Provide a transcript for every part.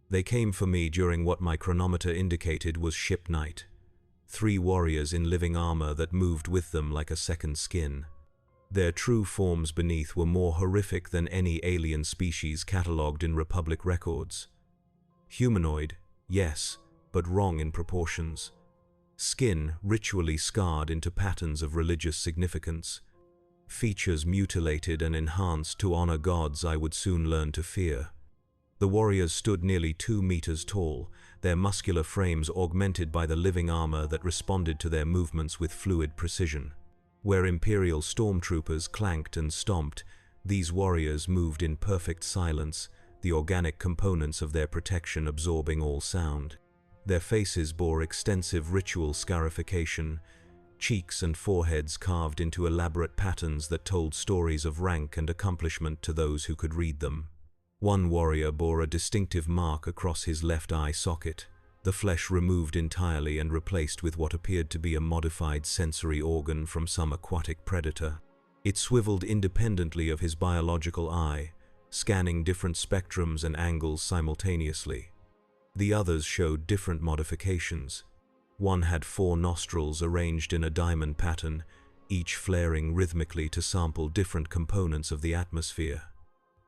They came for me during what my chronometer indicated was ship night. 3 warriors in living armor that moved with them like a second skin. Their true forms beneath were more horrific than any alien species catalogued in Republic records. Humanoid, yes, but wrong in proportions. Skin ritually scarred into patterns of religious significance. Features mutilated and enhanced to honor gods I would soon learn to fear. The warriors stood nearly 2 meters tall, their muscular frames augmented by the living armor that responded to their movements with fluid precision. Where Imperial stormtroopers clanked and stomped, these warriors moved in perfect silence, the organic components of their protection absorbing all sound. Their faces bore extensive ritual scarification, cheeks and foreheads carved into elaborate patterns that told stories of rank and accomplishment to those who could read them. One warrior bore a distinctive mark across his left eye socket, the flesh removed entirely and replaced with what appeared to be a modified sensory organ from some aquatic predator. It swiveled independently of his biological eye, scanning different spectrums and angles simultaneously. The others showed different modifications. One had 4 nostrils arranged in a diamond pattern, each flaring rhythmically to sample different components of the atmosphere.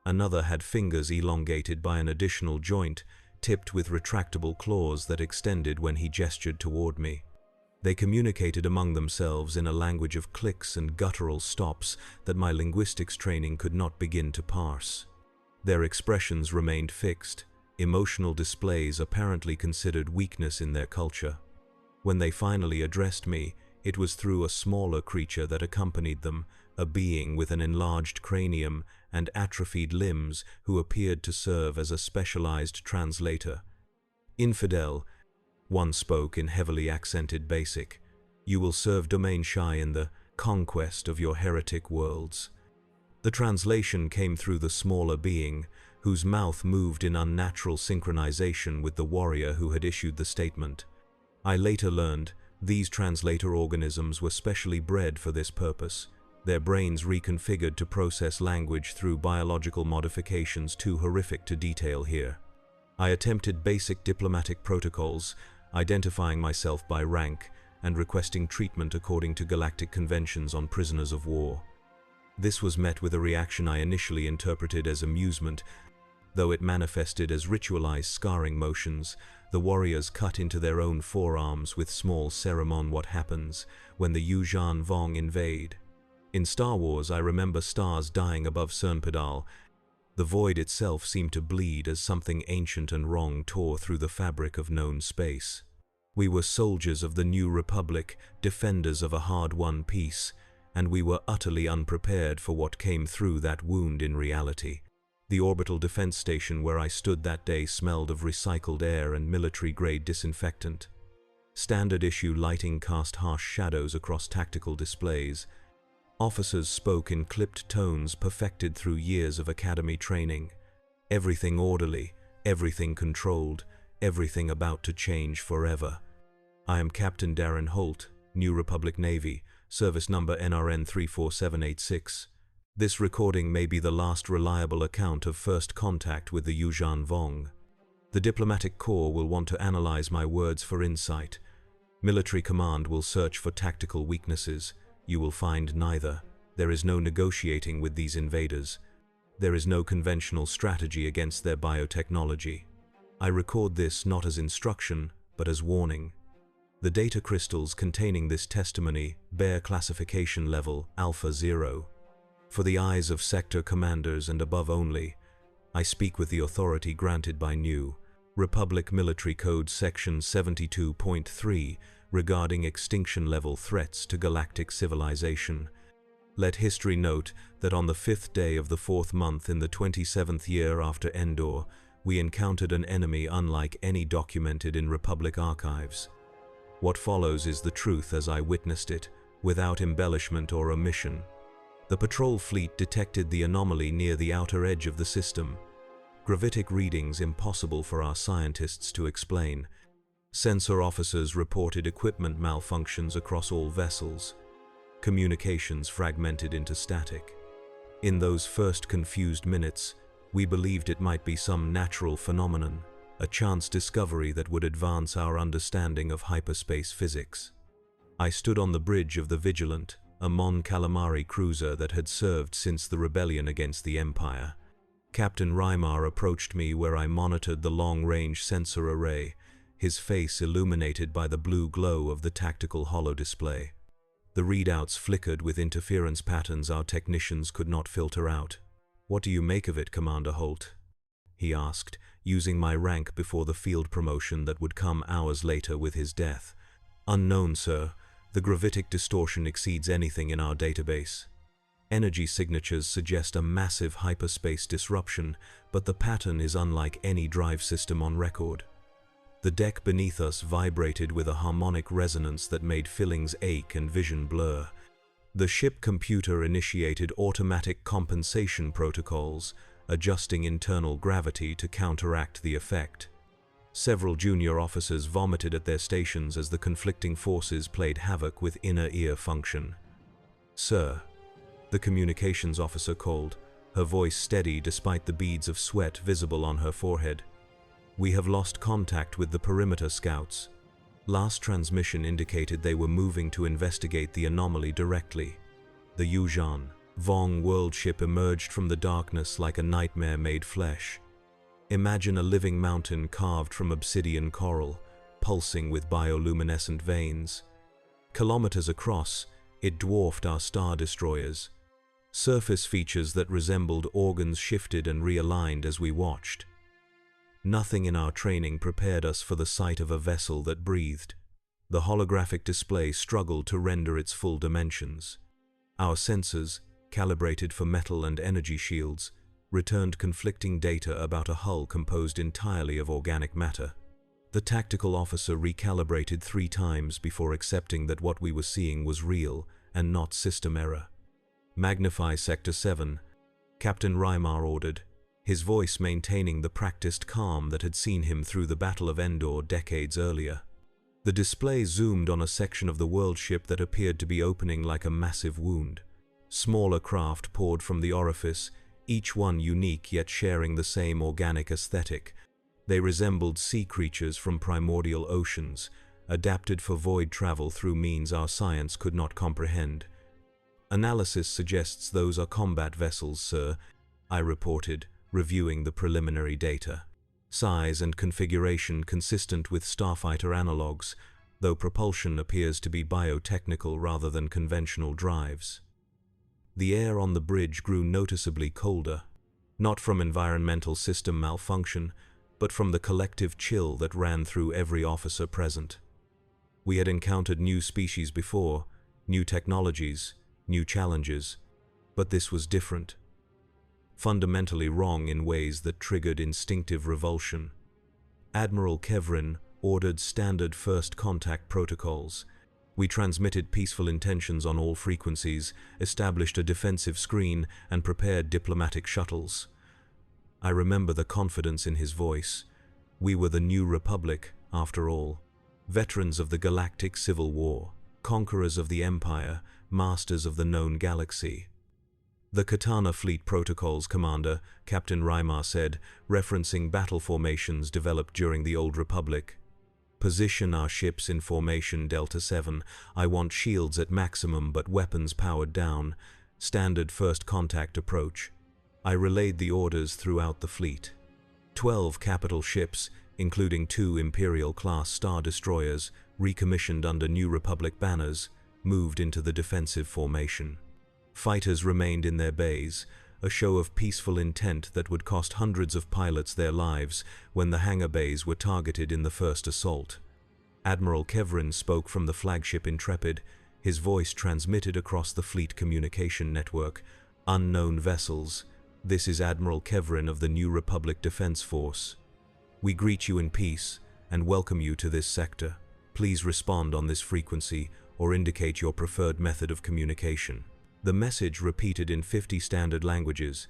Another had fingers elongated by an additional joint, tipped with retractable claws that extended when he gestured toward me. They communicated among themselves in a language of clicks and guttural stops that my linguistics training could not begin to parse. Their expressions remained fixed, emotional displays apparently considered weakness in their culture. When they finally addressed me, it was through a smaller creature that accompanied them, a being with an enlarged cranium and atrophied limbs who appeared to serve as a specialized translator. "Infidel," one spoke in heavily accented Basic, "you will serve Domain Shy in the conquest of your heretic worlds." The translation came through the smaller being, whose mouth moved in unnatural synchronization with the warrior who had issued the statement. I later learned these translator organisms were specially bred for this purpose, their brains reconfigured to process language through biological modifications too horrific to detail here. I attempted basic diplomatic protocols, identifying myself by rank and requesting treatment according to galactic conventions on prisoners of war. This was met with a reaction I initially interpreted as amusement, though it manifested as ritualized scarring motions. The warriors cut into their own forearms with small ceremony. What happens when the Yuuzhan Vong invade? In Star Wars, I remember stars dying above Cernpedal. The void itself seemed to bleed as something ancient and wrong tore through the fabric of known space. We were soldiers of the New Republic, defenders of a hard-won peace, and we were utterly unprepared for what came through that wound in reality. The orbital defense station where I stood that day smelled of recycled air and military-grade disinfectant. Standard-issue lighting cast harsh shadows across tactical displays. Officers spoke in clipped tones perfected through years of academy training. Everything orderly, everything controlled, everything about to change forever. I am Captain Darren Holt, New Republic Navy, service number NRN 34786. This recording may be the last reliable account of first contact with the Yuuzhan Vong. The diplomatic corps will want to analyze my words for insight. Military command will search for tactical weaknesses. You will find neither. There is no negotiating with these invaders. There is no conventional strategy against their biotechnology. I record this not as instruction, but as warning. The data crystals containing this testimony bear classification level Alpha 0. For the eyes of sector commanders and above only, I speak with the authority granted by New Republic Military Code Section 72.3 regarding extinction-level threats to galactic civilization. Let history note that on the 5th day of the 4th month in the 27th year after Endor, we encountered an enemy unlike any documented in Republic archives. What follows is the truth as I witnessed it, without embellishment or omission. The patrol fleet detected the anomaly near the outer edge of the system. Gravitic readings impossible for our scientists to explain. Sensor officers reported equipment malfunctions across all vessels. Communications fragmented into static. In those first confused minutes, we believed it might be some natural phenomenon, a chance discovery that would advance our understanding of hyperspace physics. I stood on the bridge of the Vigilant, a Mon Calamari cruiser that had served since the rebellion against the Empire. Captain Rymar approached me where I monitored the long-range sensor array, his face illuminated by the blue glow of the tactical holodisplay. The readouts flickered with interference patterns our technicians could not filter out. "What do you make of it, Commander Holt?" he asked, using my rank before the field promotion that would come hours later with his death. "Unknown, sir. The gravitic distortion exceeds anything in our database. Energy signatures suggest a massive hyperspace disruption, but the pattern is unlike any drive system on record." The deck beneath us vibrated with a harmonic resonance that made feelings ache and vision blur. The ship computer initiated automatic compensation protocols, adjusting internal gravity to counteract the effect. Several junior officers vomited at their stations as the conflicting forces played havoc with inner ear function. "Sir," the communications officer called, her voice steady despite the beads of sweat visible on her forehead. "We have lost contact with the perimeter scouts. Last transmission indicated they were moving to investigate the anomaly directly." The Yuuzhan, Vong world ship emerged from the darkness like a nightmare made flesh. Imagine a living mountain carved from obsidian coral, pulsing with bioluminescent veins. Kilometers across, it dwarfed our star destroyers. Surface features that resembled organs shifted and realigned as we watched. Nothing in our training prepared us for the sight of a vessel that breathed. The holographic display struggled to render its full dimensions. Our sensors, calibrated for metal and energy shields, returned conflicting data about a hull composed entirely of organic matter. The tactical officer recalibrated 3 times before accepting that what we were seeing was real and not system error. "Magnify Sector 7, Captain Rymar ordered, his voice maintaining the practiced calm that had seen him through the Battle of Endor decades earlier. The display zoomed on a section of the world ship that appeared to be opening like a massive wound. Smaller craft poured from the orifice, each one unique yet sharing the same organic aesthetic. They resembled sea creatures from primordial oceans, adapted for void travel through means our science could not comprehend. "Analysis suggests those are combat vessels, sir," I reported, reviewing the preliminary data. Size and configuration consistent with starfighter analogs, though propulsion appears to be biotechnical rather than conventional drives. The air on the bridge grew noticeably colder, not from environmental system malfunction, but from the collective chill that ran through every officer present. We had encountered new species before, new technologies, new challenges, but this was different. Fundamentally wrong in ways that triggered instinctive revulsion. Admiral Kevrin ordered standard first contact protocols. We transmitted peaceful intentions on all frequencies, established a defensive screen, and prepared diplomatic shuttles. I remember the confidence in his voice. We were the New Republic, after all. Veterans of the Galactic Civil War, conquerors of the Empire, masters of the known galaxy. "The Katana Fleet Protocols, Commander," Captain Rymar said, referencing battle formations developed during the Old Republic. "Position our ships in formation Delta 7. I want shields at maximum but weapons powered down. Standard first contact approach." I relayed the orders throughout the fleet. 12 capital ships, including 2 Imperial-class star destroyers, recommissioned under New Republic banners, moved into the defensive formation. Fighters remained in their bays, a show of peaceful intent that would cost hundreds of pilots their lives when the hangar bays were targeted in the first assault. Admiral Kevrin spoke from the flagship Intrepid, his voice transmitted across the fleet communication network. "Unknown vessels. This is Admiral Kevrin of the New Republic Defense Force. We greet you in peace and welcome you to this sector. Please respond on this frequency or indicate your preferred method of communication." The message repeated in 50 standard languages,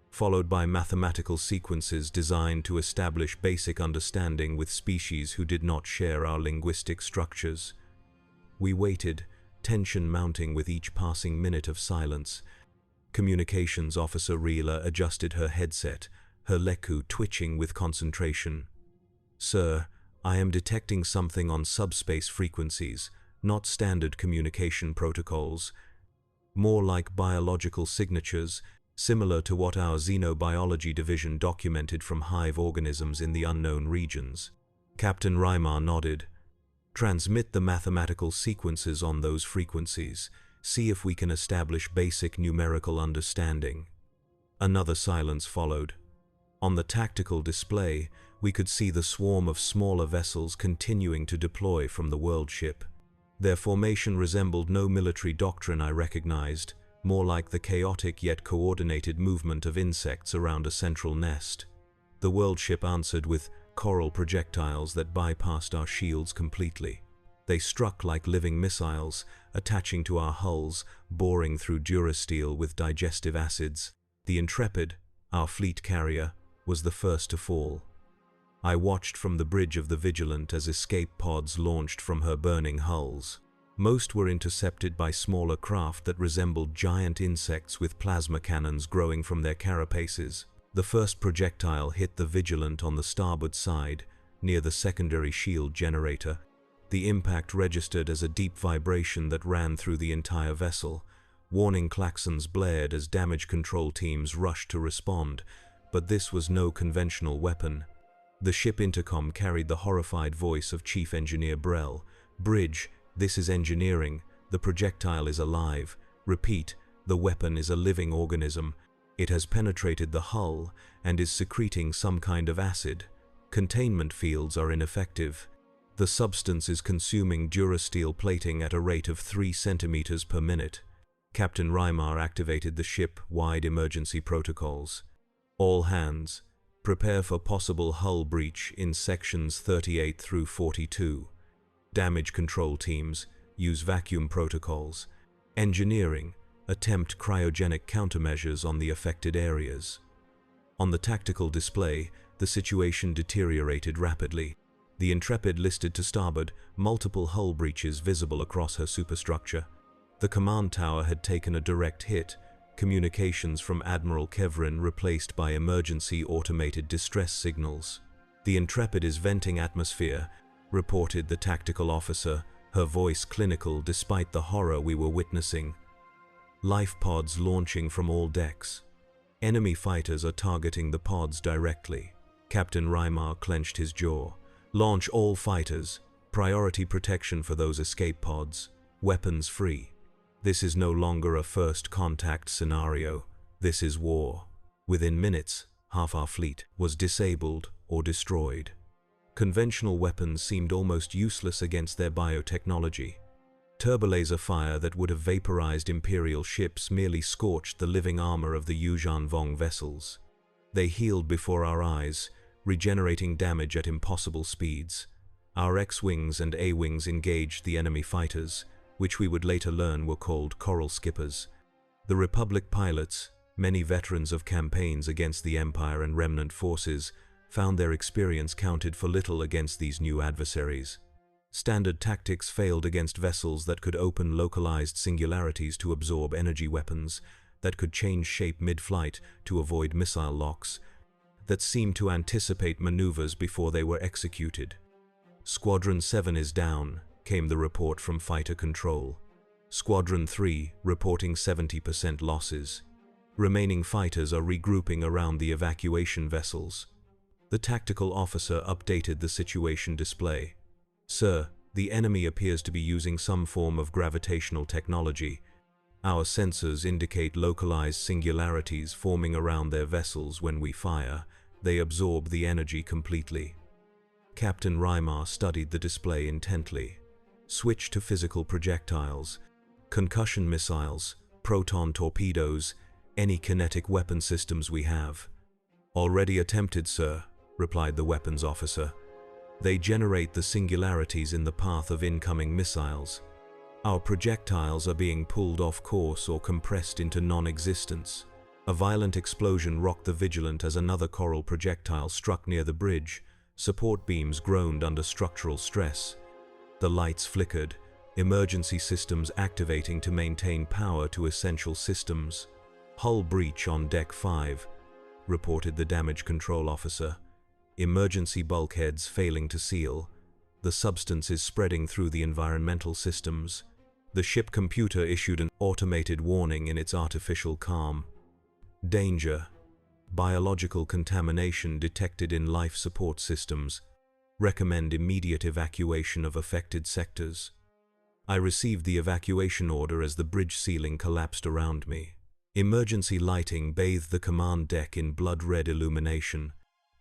followed by mathematical sequences designed to establish basic understanding with species who did not share our linguistic structures. We waited, tension mounting with each passing minute of silence. Communications Officer Reela adjusted her headset, her leku twitching with concentration. Sir, I am detecting something on subspace frequencies, not standard communication protocols. More like biological signatures, similar to what our xenobiology division documented from hive organisms in the unknown regions. Captain Rymar nodded. Transmit the mathematical sequences on those frequencies. See if we can establish basic numerical understanding. Another silence followed. On the tactical display, we could see the swarm of smaller vessels continuing to deploy from the world ship. Their formation resembled no military doctrine I recognized, more like the chaotic yet coordinated movement of insects around a central nest. The world ship answered with coral projectiles that bypassed our shields completely. They struck like living missiles, attaching to our hulls, boring through durasteel with digestive acids. The Intrepid, our fleet carrier, was the first to fall. I watched from the bridge of the Vigilant as escape pods launched from her burning hulls. Most were intercepted by smaller craft that resembled giant insects with plasma cannons growing from their carapaces. The first projectile hit the Vigilant on the starboard side, near the secondary shield generator. The impact registered as a deep vibration that ran through the entire vessel. Warning klaxons blared as damage control teams rushed to respond, but this was no conventional weapon. The ship intercom carried the horrified voice of Chief Engineer Brell. "Bridge, this is engineering. The projectile is alive. Repeat, the weapon is a living organism. It has penetrated the hull and is secreting some kind of acid. Containment fields are ineffective. The substance is consuming durasteel plating at a rate of 3 centimeters per minute." Captain Rymar activated the ship-wide emergency protocols. "All hands, prepare for possible hull breach in sections 38 through 42. Damage control teams, use vacuum protocols. Engineering, attempt cryogenic countermeasures on the affected areas." On the tactical display, the situation deteriorated rapidly. The Intrepid listed to starboard, multiple hull breaches visible across her superstructure. The command tower had taken a direct hit, communications from Admiral Kevrin replaced by emergency automated distress signals. "The Intrepid is venting atmosphere," reported the tactical officer, her voice clinical despite the horror we were witnessing. "Life pods launching from all decks. Enemy fighters are targeting the pods directly." Captain Rymar clenched his jaw. "Launch all fighters. Priority protection for those escape pods. Weapons free. This is no longer a first contact scenario. This is war." Within minutes, half our fleet was disabled or destroyed. Conventional weapons seemed almost useless against their biotechnology. Turbolaser fire that would have vaporized Imperial ships merely scorched the living armor of the Yuuzhan Vong vessels. They healed before our eyes, regenerating damage at impossible speeds. Our X-Wings and A-Wings engaged the enemy fighters, which we would later learn were called Coral Skippers. The Republic pilots, many veterans of campaigns against the Empire and remnant forces, found their experience counted for little against these new adversaries. Standard tactics failed against vessels that could open localized singularities to absorb energy weapons, that could change shape mid-flight to avoid missile locks, that seemed to anticipate maneuvers before they were executed. "Squadron 7 is down," came the report from Fighter Control. Squadron 3 reporting 70% losses. Remaining fighters are regrouping around the evacuation vessels. The tactical officer updated the situation display. "Sir, the enemy appears to be using some form of gravitational technology. Our sensors indicate localized singularities forming around their vessels when we fire. They absorb the energy completely." Captain Rymar studied the display intently. "Switch to physical projectiles. Concussion missiles, proton torpedoes, any kinetic weapon systems we have." "Already attempted, sir," replied the weapons officer. "They generate the singularities in the path of incoming missiles. Our projectiles are being pulled off course or compressed into non-existence." A violent explosion rocked the Vigilant as another coral projectile struck near the bridge. Support beams groaned under structural stress. The lights flickered, emergency systems activating to maintain power to essential systems. "Hull breach on Deck 5, reported the damage control officer. emergency bulkheads failing to seal. The substance is spreading through the environmental systems. The ship computer issued an automated warning in its artificial calm. Danger. Biological contamination detected in life support systems. Recommend immediate evacuation of affected sectors. I received the evacuation order as the bridge ceiling collapsed around me. Emergency lighting bathed the command deck in blood-red illumination.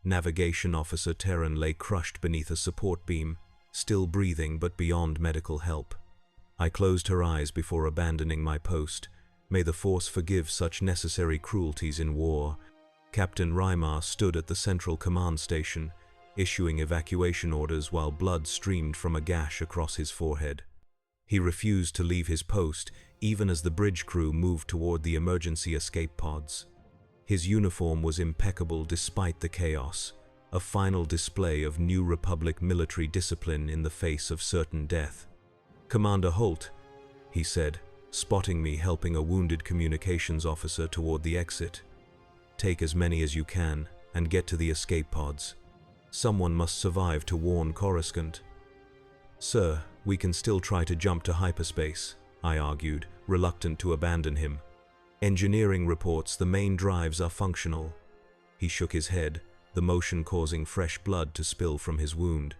Navigation Officer Terran lay crushed beneath a support beam, still breathing but beyond medical help. I closed her eyes before abandoning my post. May the Force forgive such necessary cruelties in war. Captain Rymar stood at the central command station, issuing evacuation orders while blood streamed from a gash across his forehead. He refused to leave his post, even as the bridge crew moved toward the emergency escape pods. His uniform was impeccable despite the chaos, a final display of New Republic military discipline in the face of certain death. "Commander Holt," he said, spotting me helping a wounded communications officer toward the exit. "Take as many as you can and get to the escape pods. Someone must survive to warn Coruscant." "Sir, we can still try to jump to hyperspace," I argued, reluctant to abandon him. "Engineering reports the main drives are functional." He shook his head, the motion causing fresh blood to spill from his wound.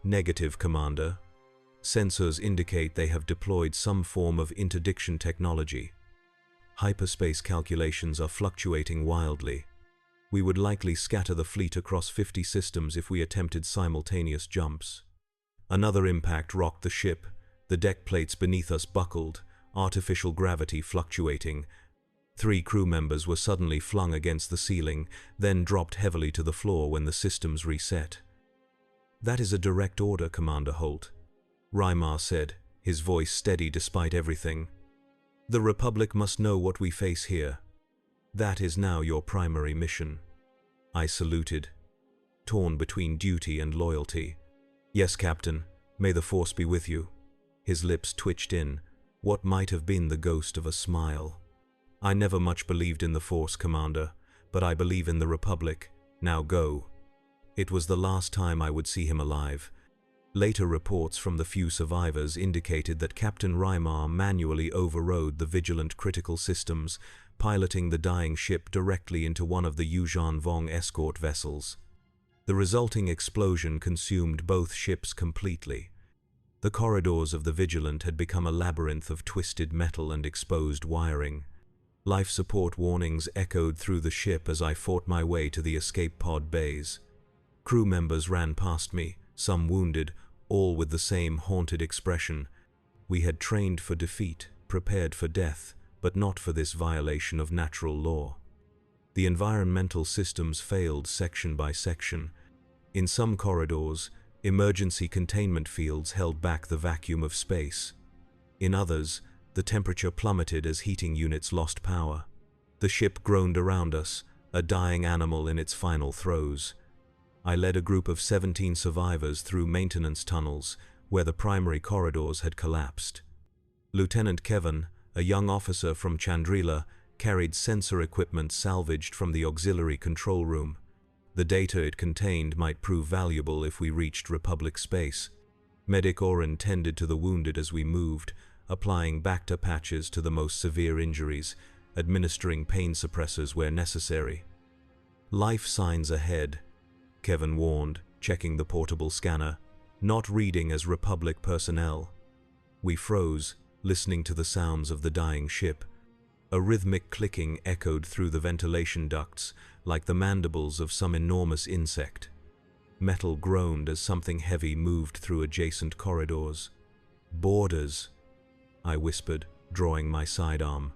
"Negative, Commander. Sensors indicate they have deployed some form of interdiction technology. Hyperspace calculations are fluctuating wildly. We would likely scatter the fleet across 50 systems if we attempted simultaneous jumps." Another impact rocked the ship. The deck plates beneath us buckled, artificial gravity fluctuating. 3 crew members were suddenly flung against the ceiling, then dropped heavily to the floor when the systems reset. "That is a direct order, Commander Holt," Rymar said, his voice steady despite everything. "The Republic must know what we face here. That is now your primary mission." I saluted, torn between duty and loyalty. "Yes, Captain. May the Force be with you." His lips twitched in, what might have been the ghost of a smile. "I never much believed in the Force, Commander, but I believe in the Republic. Now go." It was the last time I would see him alive. Later reports from the few survivors indicated that Captain Rymar manually overrode the vigilant critical systems, piloting the dying ship directly into one of the Yuuzhan Vong escort vessels. The resulting explosion consumed both ships completely. The corridors of the Vigilant had become a labyrinth of twisted metal and exposed wiring. Life support warnings echoed through the ship as I fought my way to the escape pod bays. Crew members ran past me, some wounded, all with the same haunted expression. We had trained for defeat, prepared for death, but not for this violation of natural law. The environmental systems failed section by section. In some corridors, emergency containment fields held back the vacuum of space. In others, the temperature plummeted as heating units lost power. The ship groaned around us, a dying animal in its final throes. I led a group of 17 survivors through maintenance tunnels where the primary corridors had collapsed. Lieutenant Kevin, a young officer from Chandrila, carried sensor equipment salvaged from the auxiliary control room. The data it contained might prove valuable if we reached Republic space. Medic Oren tended to the wounded as we moved, applying Bacta patches to the most severe injuries, administering pain suppressors where necessary. "Life signs ahead," Kevin warned, checking the portable scanner, not reading as Republic personnel. We froze, listening to the sounds of the dying ship. A rhythmic clicking echoed through the ventilation ducts, like the mandibles of some enormous insect. Metal groaned as something heavy moved through adjacent corridors. "Borders," I whispered, drawing my sidearm.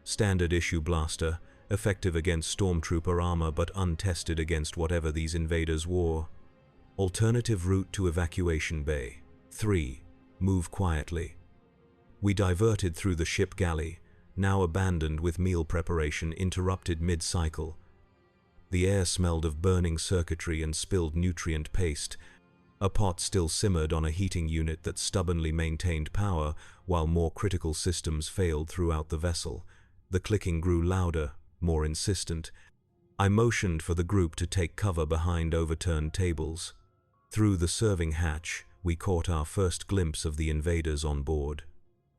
"Standard issue blaster, effective against stormtrooper armor but untested against whatever these invaders wore. Alternative route to evacuation bay. 3. Move quietly." We diverted through the ship galley, now abandoned with meal preparation interrupted mid-cycle. The air smelled of burning circuitry and spilled nutrient paste. A pot still simmered on a heating unit that stubbornly maintained power while more critical systems failed throughout the vessel. The clicking grew louder, more insistent. I motioned for the group to take cover behind overturned tables. Through the serving hatch, we caught our first glimpse of the invaders on board.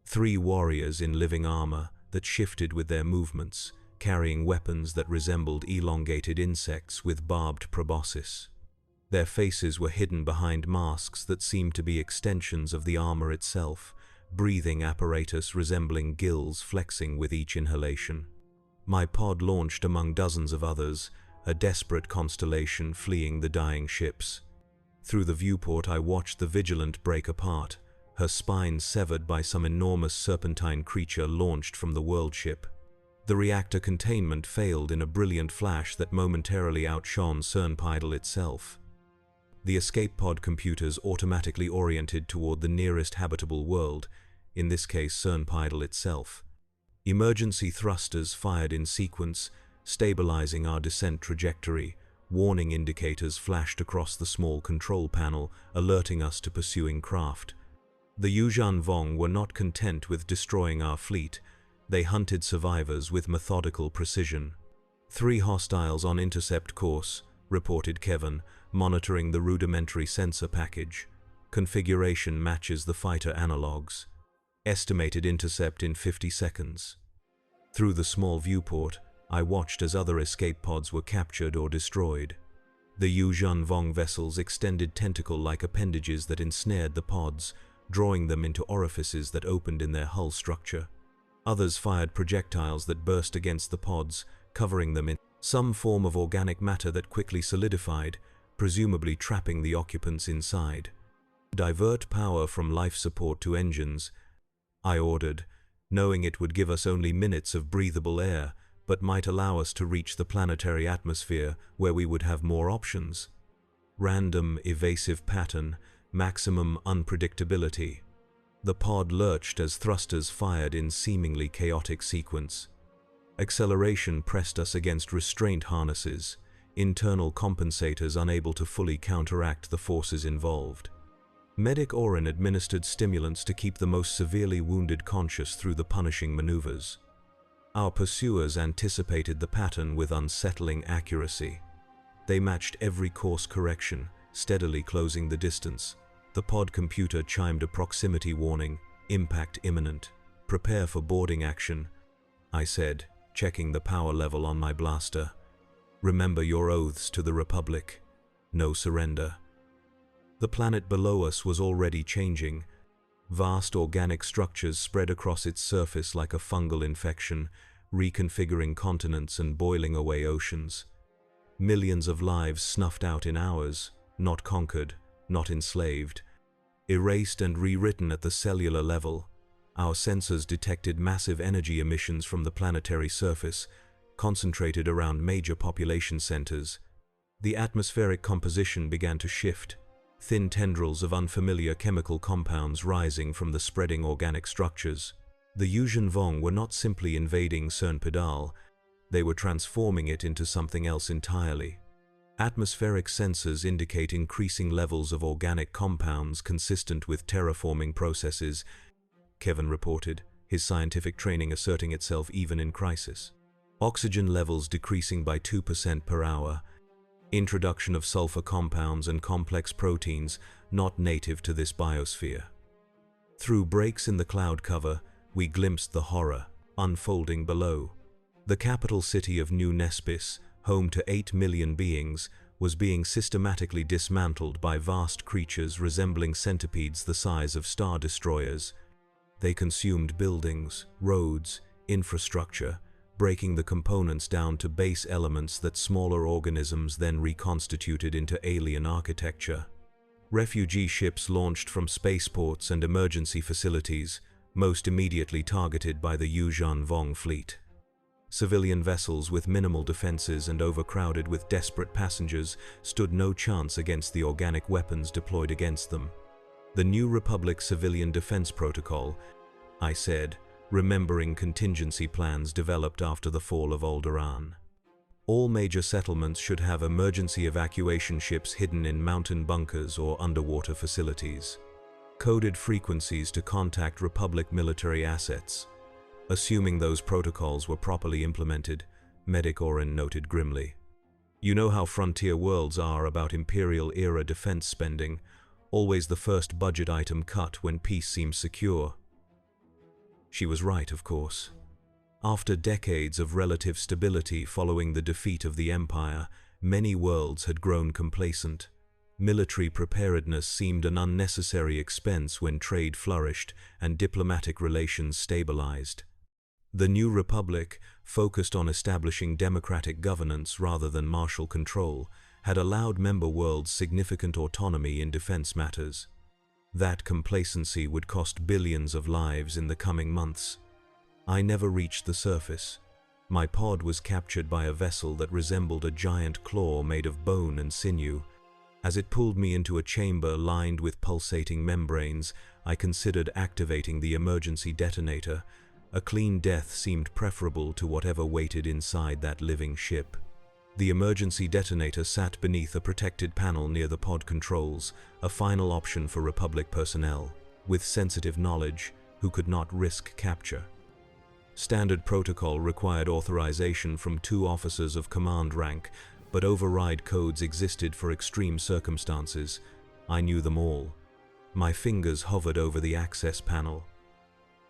3 warriors in living armor that shifted with their movements, carrying weapons that resembled elongated insects with barbed proboscis. Their faces were hidden behind masks that seemed to be extensions of the armor itself, breathing apparatus resembling gills flexing with each inhalation. My pod launched among dozens of others, a desperate constellation fleeing the dying ships. Through the viewport I watched the Vigilant break apart, her spine severed by some enormous serpentine creature launched from the world ship. The reactor containment failed in a brilliant flash that momentarily outshone Cernpidal itself. The escape pod computers automatically oriented toward the nearest habitable world, in this case Cernpidal itself. Emergency thrusters fired in sequence, stabilizing our descent trajectory. Warning indicators flashed across the small control panel, alerting us to pursuing craft. The Yuuzhan Vong were not content with destroying our fleet. They hunted survivors with methodical precision. 3 hostiles on intercept course, reported Kevin, monitoring the rudimentary sensor package. Configuration matches the fighter analogs. Estimated intercept in 50 seconds. Through the small viewport, I watched as other escape pods were captured or destroyed. The Yuuzhan Vong vessels extended tentacle-like appendages that ensnared the pods, drawing them into orifices that opened in their hull structure. Others fired projectiles that burst against the pods, covering them in some form of organic matter that quickly solidified, presumably trapping the occupants inside. Divert power from life support to engines, I ordered, knowing it would give us only minutes of breathable air, but might allow us to reach the planetary atmosphere where we would have more options. Random, evasive pattern, maximum unpredictability. The pod lurched as thrusters fired in seemingly chaotic sequence. Acceleration pressed us against restraint harnesses, internal compensators unable to fully counteract the forces involved. Medic Orin administered stimulants to keep the most severely wounded conscious through the punishing maneuvers. Our pursuers anticipated the pattern with unsettling accuracy. They matched every course correction, steadily closing the distance. The pod computer chimed a proximity warning, impact imminent. Prepare for boarding action, I said, checking the power level on my blaster. Remember your oaths to the Republic. No surrender. The planet below us was already changing. Vast organic structures spread across its surface like a fungal infection, reconfiguring continents and boiling away oceans. Millions of lives snuffed out in hours, not conquered, not enslaved. Erased and rewritten at the cellular level, our sensors detected massive energy emissions from the planetary surface, concentrated around major population centers. The atmospheric composition began to shift, thin tendrils of unfamiliar chemical compounds rising from the spreading organic structures. The Yuuzhan Vong were not simply invading Cernpidal, they were transforming it into something else entirely. Atmospheric sensors indicate increasing levels of organic compounds consistent with terraforming processes, Kevin reported, his scientific training asserting itself even in crisis. Oxygen levels decreasing by 2% per hour. Introduction of sulfur compounds and complex proteins not native to this biosphere. Through breaks in the cloud cover, we glimpsed the horror unfolding below. The capital city of New Nespis, home to 8 million beings, was being systematically dismantled by vast creatures resembling centipedes the size of star destroyers. They consumed buildings, roads, infrastructure, breaking the components down to base elements that smaller organisms then reconstituted into alien architecture. Refugee ships launched from spaceports and emergency facilities, most immediately targeted by the Yuuzhan Vong fleet. Civilian vessels with minimal defenses and overcrowded with desperate passengers stood no chance against the organic weapons deployed against them. The New Republic Civilian Defense Protocol, I said, remembering contingency plans developed after the fall of Alderaan. All major settlements should have emergency evacuation ships hidden in mountain bunkers or underwater facilities. Coded frequencies to contact Republic military assets. Assuming those protocols were properly implemented, Medic Orin noted grimly. You know how frontier worlds are about Imperial-era defense spending, always the first budget item cut when peace seems secure. She was right, of course. After decades of relative stability following the defeat of the Empire, many worlds had grown complacent. Military preparedness seemed an unnecessary expense when trade flourished and diplomatic relations stabilized. The New Republic, focused on establishing democratic governance rather than martial control, had allowed member worlds significant autonomy in defense matters. That complacency would cost billions of lives in the coming months. I never reached the surface. My pod was captured by a vessel that resembled a giant claw made of bone and sinew. As it pulled me into a chamber lined with pulsating membranes, I considered activating the emergency detonator. A clean death seemed preferable to whatever waited inside that living ship. The emergency detonator sat beneath a protected panel near the pod controls, a final option for Republic personnel, with sensitive knowledge, who could not risk capture. Standard protocol required authorization from 2 officers of command rank, but override codes existed for extreme circumstances. I knew them all. My fingers hovered over the access panel.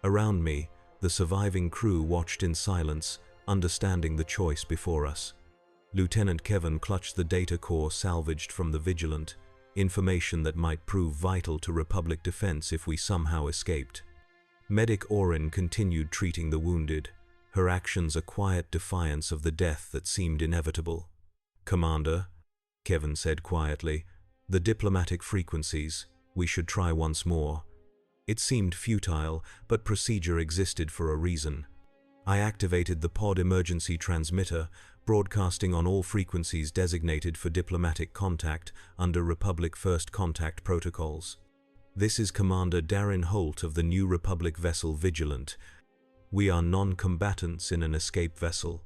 Around me, the surviving crew watched in silence, understanding the choice before us. Lieutenant Kevin clutched the data core salvaged from the Vigilant, information that might prove vital to Republic defense if we somehow escaped. Medic Orin continued treating the wounded, her actions a quiet defiance of the death that seemed inevitable. "Commander," Kevin said quietly, "the diplomatic frequencies, we should try once more." It seemed futile, but procedure existed for a reason. I activated the pod emergency transmitter, broadcasting on all frequencies designated for diplomatic contact under Republic First Contact protocols. "This is Commander Darren Holt of the New Republic vessel Vigilant. We are non-combatants in an escape vessel.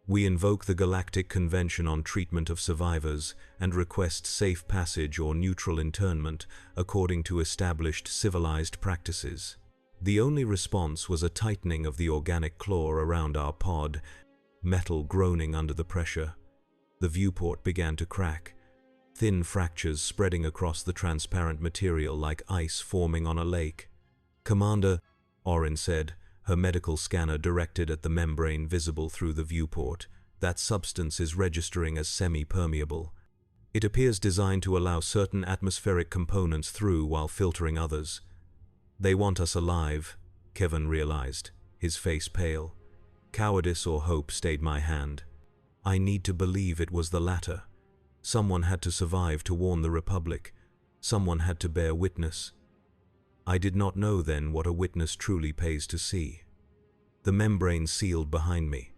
We invoke the Galactic Convention on Treatment of Survivors and request safe passage or neutral internment according to established civilized practices." The only response was a tightening of the organic claw around our pod, metal groaning under the pressure. The viewport began to crack, thin fractures spreading across the transparent material like ice forming on a lake. "Commander," Orin said, her medical scanner directed at the membrane visible through the viewport, "that substance is registering as semi-permeable. It appears designed to allow certain atmospheric components through while filtering others." "They want us alive," Kevin realized, his face pale. Cowardice or hope stayed my hand. I need to believe it was the latter. Someone had to survive to warn the Republic. Someone had to bear witness. I did not know then what a witness truly pays to see. The membrane sealed behind me.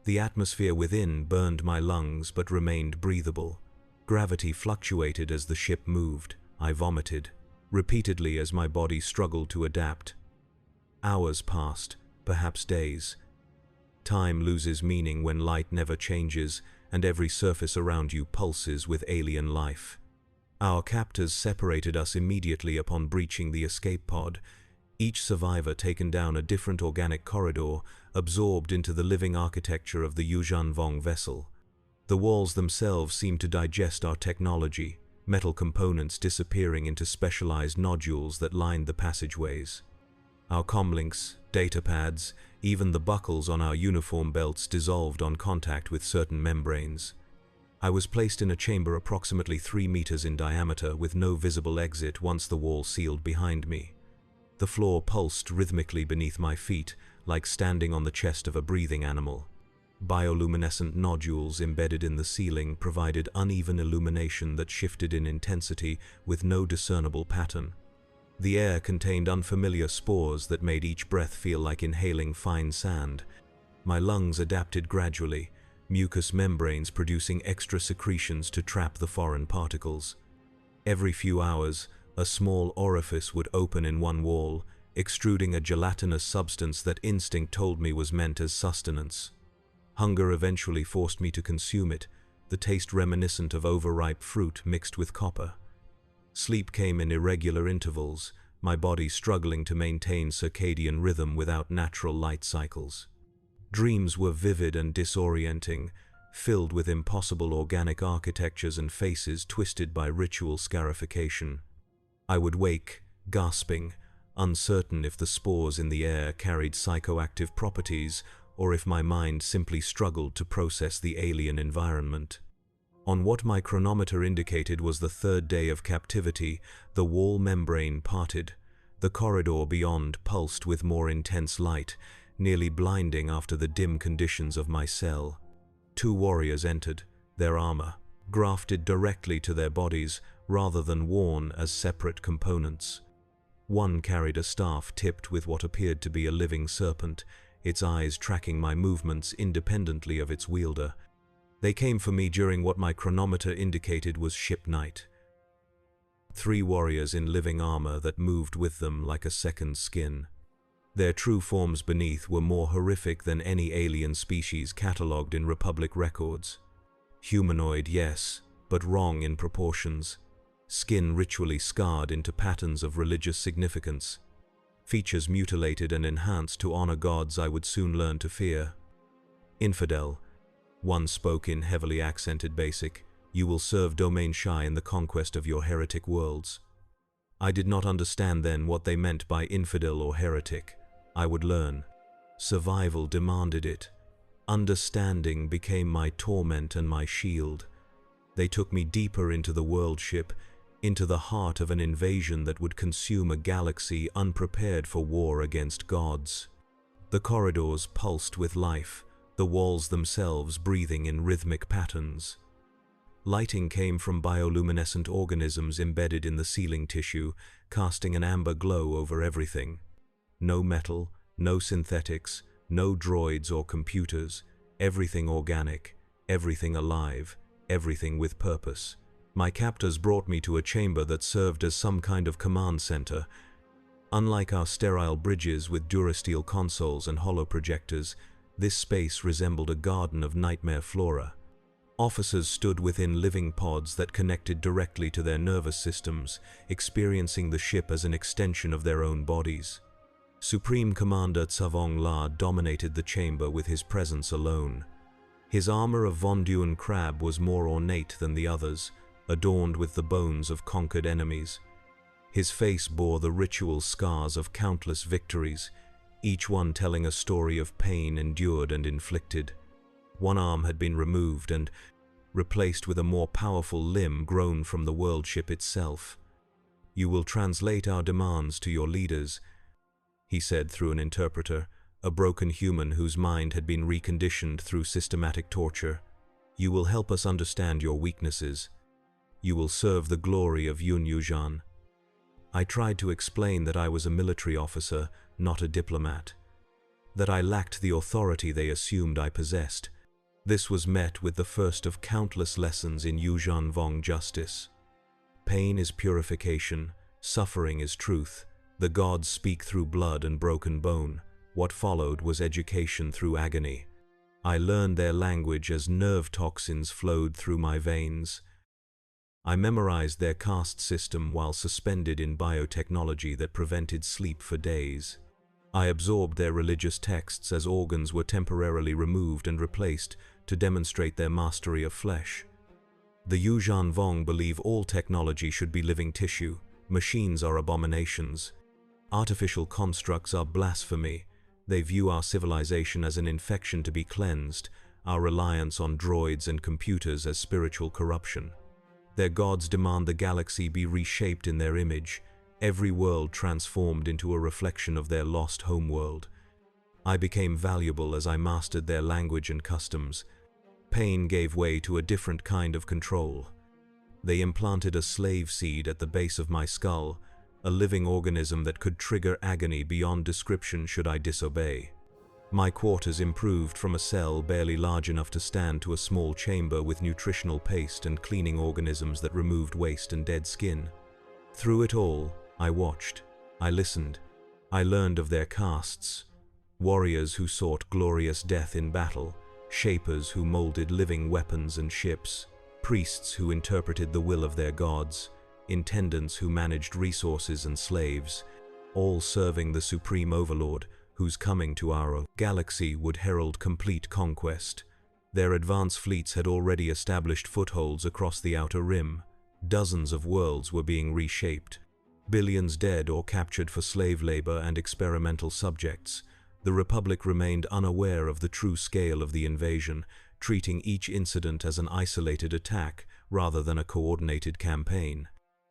The atmosphere within burned my lungs but remained breathable. Gravity fluctuated as the ship moved. I vomited, repeatedly as my body struggled to adapt. Hours passed, perhaps days. Time loses meaning when light never changes and every surface around you pulses with alien life. Our captors separated us immediately upon breaching the escape pod, each survivor taken down a different organic corridor, absorbed into the living architecture of the Yuuzhan Vong vessel. The walls themselves seemed to digest our technology, metal components disappearing into specialized nodules that lined the passageways. Our comlinks, data pads, even the buckles on our uniform belts dissolved on contact with certain membranes. I was placed in a chamber approximately 3 meters in diameter with no visible exit once the wall sealed behind me. The floor pulsed rhythmically beneath my feet, like standing on the chest of a breathing animal. Bioluminescent nodules embedded in the ceiling provided uneven illumination that shifted in intensity with no discernible pattern. The air contained unfamiliar spores that made each breath feel like inhaling fine sand. My lungs adapted gradually, mucous membranes producing extra secretions to trap the foreign particles. Every few hours, a small orifice would open in one wall, extruding a gelatinous substance that instinct told me was meant as sustenance. Hunger eventually forced me to consume it, the taste reminiscent of overripe fruit mixed with copper. Sleep came in irregular intervals, my body struggling to maintain circadian rhythm without natural light cycles. Dreams were vivid and disorienting, filled with impossible organic architectures and faces twisted by ritual scarification. I would wake, gasping, uncertain if the spores in the air carried psychoactive properties or if my mind simply struggled to process the alien environment. On what my chronometer indicated was the third day of captivity, the wall membrane parted. The corridor beyond pulsed with more intense light, nearly blinding after the dim conditions of my cell. 2 warriors entered, their armor grafted directly to their bodies rather than worn as separate components. One carried a staff tipped with what appeared to be a living serpent, its eyes tracking my movements independently of its wielder. They came for me during what my chronometer indicated was ship night. 3 warriors in living armor that moved with them like a second skin. Their true forms beneath were more horrific than any alien species catalogued in Republic records. Humanoid, yes, but wrong in proportions. Skin ritually scarred into patterns of religious significance. Features mutilated and enhanced to honor gods I would soon learn to fear. Infidel. One spoke in heavily accented Basic. You will serve Domain Shy in the conquest of your heretic worlds. I did not understand then what they meant by infidel or heretic. I would learn. Survival demanded it. Understanding became my torment and my shield. They took me deeper into the world ship, into the heart of an invasion that would consume a galaxy unprepared for war against gods. The corridors pulsed with life, the walls themselves breathing in rhythmic patterns. Lighting came from bioluminescent organisms embedded in the ceiling tissue, casting an amber glow over everything. No metal, no synthetics, no droids or computers, everything organic, everything alive, everything with purpose. My captors brought me to a chamber that served as some kind of command center. Unlike our sterile bridges with durasteel consoles and hollow projectors, this space resembled a garden of nightmare flora. Officers stood within living pods that connected directly to their nervous systems, experiencing the ship as an extension of their own bodies. Supreme Commander Vong dominated the chamber with his presence alone. His armor of Vonduan crab was more ornate than the others, adorned with the bones of conquered enemies. His face bore the ritual scars of countless victories, each one telling a story of pain endured and inflicted. One arm had been removed and replaced with a more powerful limb grown from the world ship itself. You will translate our demands to your leaders, he said through an interpreter, a broken human whose mind had been reconditioned through systematic torture. You will help us understand your weaknesses. You will serve the glory of Yuuzhan. I tried to explain that I was a military officer, not a diplomat. That I lacked the authority they assumed I possessed. This was met with the first of countless lessons in Yuuzhan Vong justice. Pain is purification, suffering is truth. The gods speak through blood and broken bone. What followed was education through agony. I learned their language as nerve toxins flowed through my veins. I memorized their caste system while suspended in biotechnology that prevented sleep for days. I absorbed their religious texts as organs were temporarily removed and replaced to demonstrate their mastery of flesh. The Yuuzhan Vong believe all technology should be living tissue. Machines are abominations. Artificial constructs are blasphemy. They view our civilization as an infection to be cleansed, our reliance on droids and computers as spiritual corruption. Their gods demand the galaxy be reshaped in their image, every world transformed into a reflection of their lost homeworld. I became valuable as I mastered their language and customs. Pain gave way to a different kind of control. They implanted a slave seed at the base of my skull, a living organism that could trigger agony beyond description should I disobey. My quarters improved from a cell barely large enough to stand to a small chamber with nutritional paste and cleaning organisms that removed waste and dead skin. Through it all, I watched, I listened, I learned of their castes, warriors who sought glorious death in battle, shapers who molded living weapons and ships, priests who interpreted the will of their gods, intendants who managed resources and slaves, all serving the supreme overlord whose coming to our galaxy would herald complete conquest. Their advance fleets had already established footholds across the Outer Rim. Dozens of worlds were being reshaped. Billions dead or captured for slave labor and experimental subjects. The Republic remained unaware of the true scale of the invasion, treating each incident as an isolated attack rather than a coordinated campaign.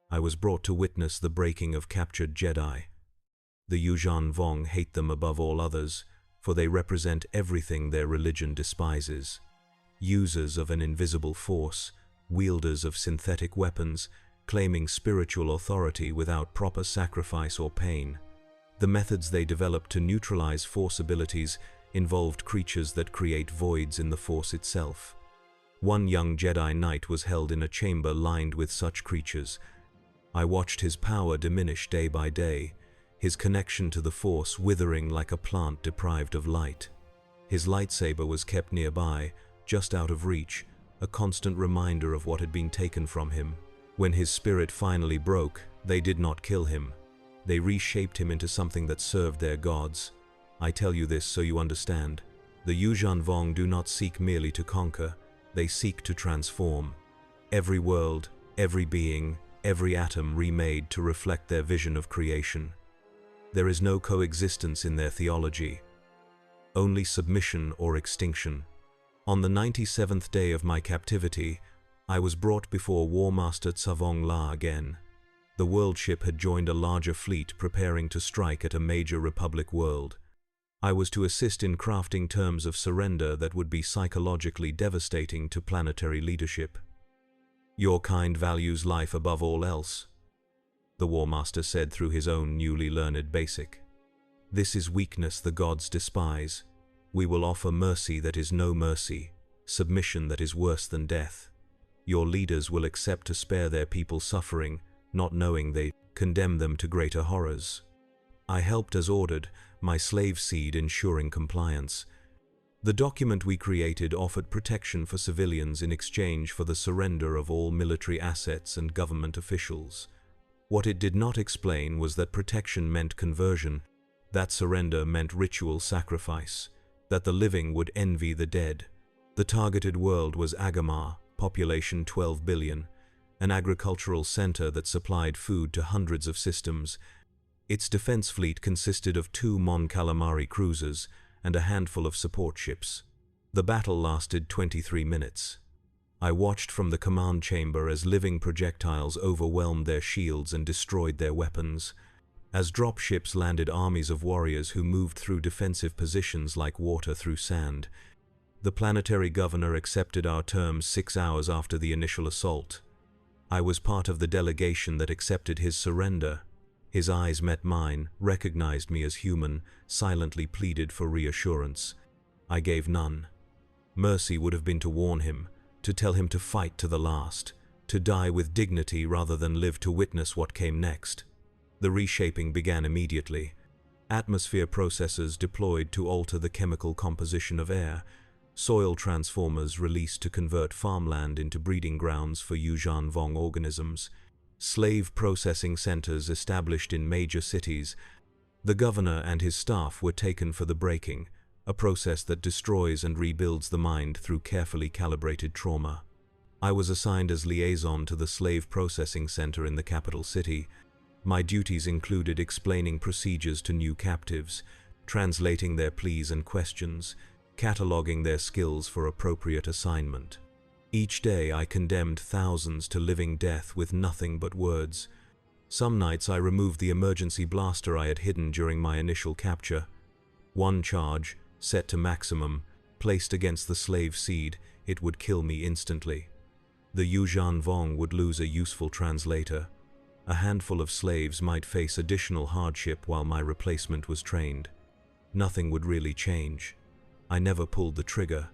I was brought to witness the breaking of captured Jedi. The Yuuzhan Vong hate them above all others, for they represent everything their religion despises. Users of an invisible force, wielders of synthetic weapons, claiming spiritual authority without proper sacrifice or pain. The methods they developed to neutralize force abilities involved creatures that create voids in the force itself. One young Jedi Knight was held in a chamber lined with such creatures. I watched his power diminish day by day, his connection to the force withering like a plant deprived of light. His lightsaber was kept nearby, just out of reach, a constant reminder of what had been taken from him. When his spirit finally broke, they did not kill him. They reshaped him into something that served their gods. I tell you this so you understand. The Yuuzhan Vong do not seek merely to conquer, they seek to transform. Every world, every being, every atom remade to reflect their vision of creation. There is no coexistence in their theology, only submission or extinction. On the 97th day of my captivity, I was brought before War Master Tsavong La again. The world ship had joined a larger fleet preparing to strike at a major Republic world. I was to assist in crafting terms of surrender that would be psychologically devastating to planetary leadership. Your kind values life above all else, the War Master said through his own newly learned basic. This is weakness the gods despise. We will offer mercy that is no mercy, submission that is worse than death. Your leaders will accept to spare their people suffering, not knowing they condemn them to greater horrors. I helped as ordered, my slave seed ensuring compliance. The document we created offered protection for civilians in exchange for the surrender of all military assets and government officials. What it did not explain was that protection meant conversion, that surrender meant ritual sacrifice, that the living would envy the dead. The targeted world was Agamar, population 12 billion, an agricultural center that supplied food to hundreds of systems. Its defense fleet consisted of 2 Mon Calamari cruisers and a handful of support ships. The battle lasted 23 minutes. I watched from the command chamber as living projectiles overwhelmed their shields and destroyed their weapons. As dropships landed armies of warriors who moved through defensive positions like water through sand. The planetary governor accepted our terms 6 hours after the initial assault. I was part of the delegation that accepted his surrender. His eyes met mine, recognized me as human, silently pleaded for reassurance. I gave none. Mercy would have been to warn him, to tell him to fight to the last, to die with dignity rather than live to witness what came next. The reshaping began immediately. Atmosphere processors deployed to alter the chemical composition of air, soil transformers released to convert farmland into breeding grounds for Yuuzhan Vong organisms, slave processing centers established in major cities. The governor and his staff were taken for the breaking, a process that destroys and rebuilds the mind through carefully calibrated trauma. I was assigned as liaison to the slave processing center in the capital city. My duties included explaining procedures to new captives, translating their pleas and questions, cataloging their skills for appropriate assignment. Each day I condemned thousands to living death with nothing but words. Some nights I removed the emergency blaster I had hidden during my initial capture. One charge, set to maximum, placed against the slave seed, it would kill me instantly. The Yuuzhan Vong would lose a useful translator. A handful of slaves might face additional hardship while my replacement was trained. Nothing would really change. I never pulled the trigger,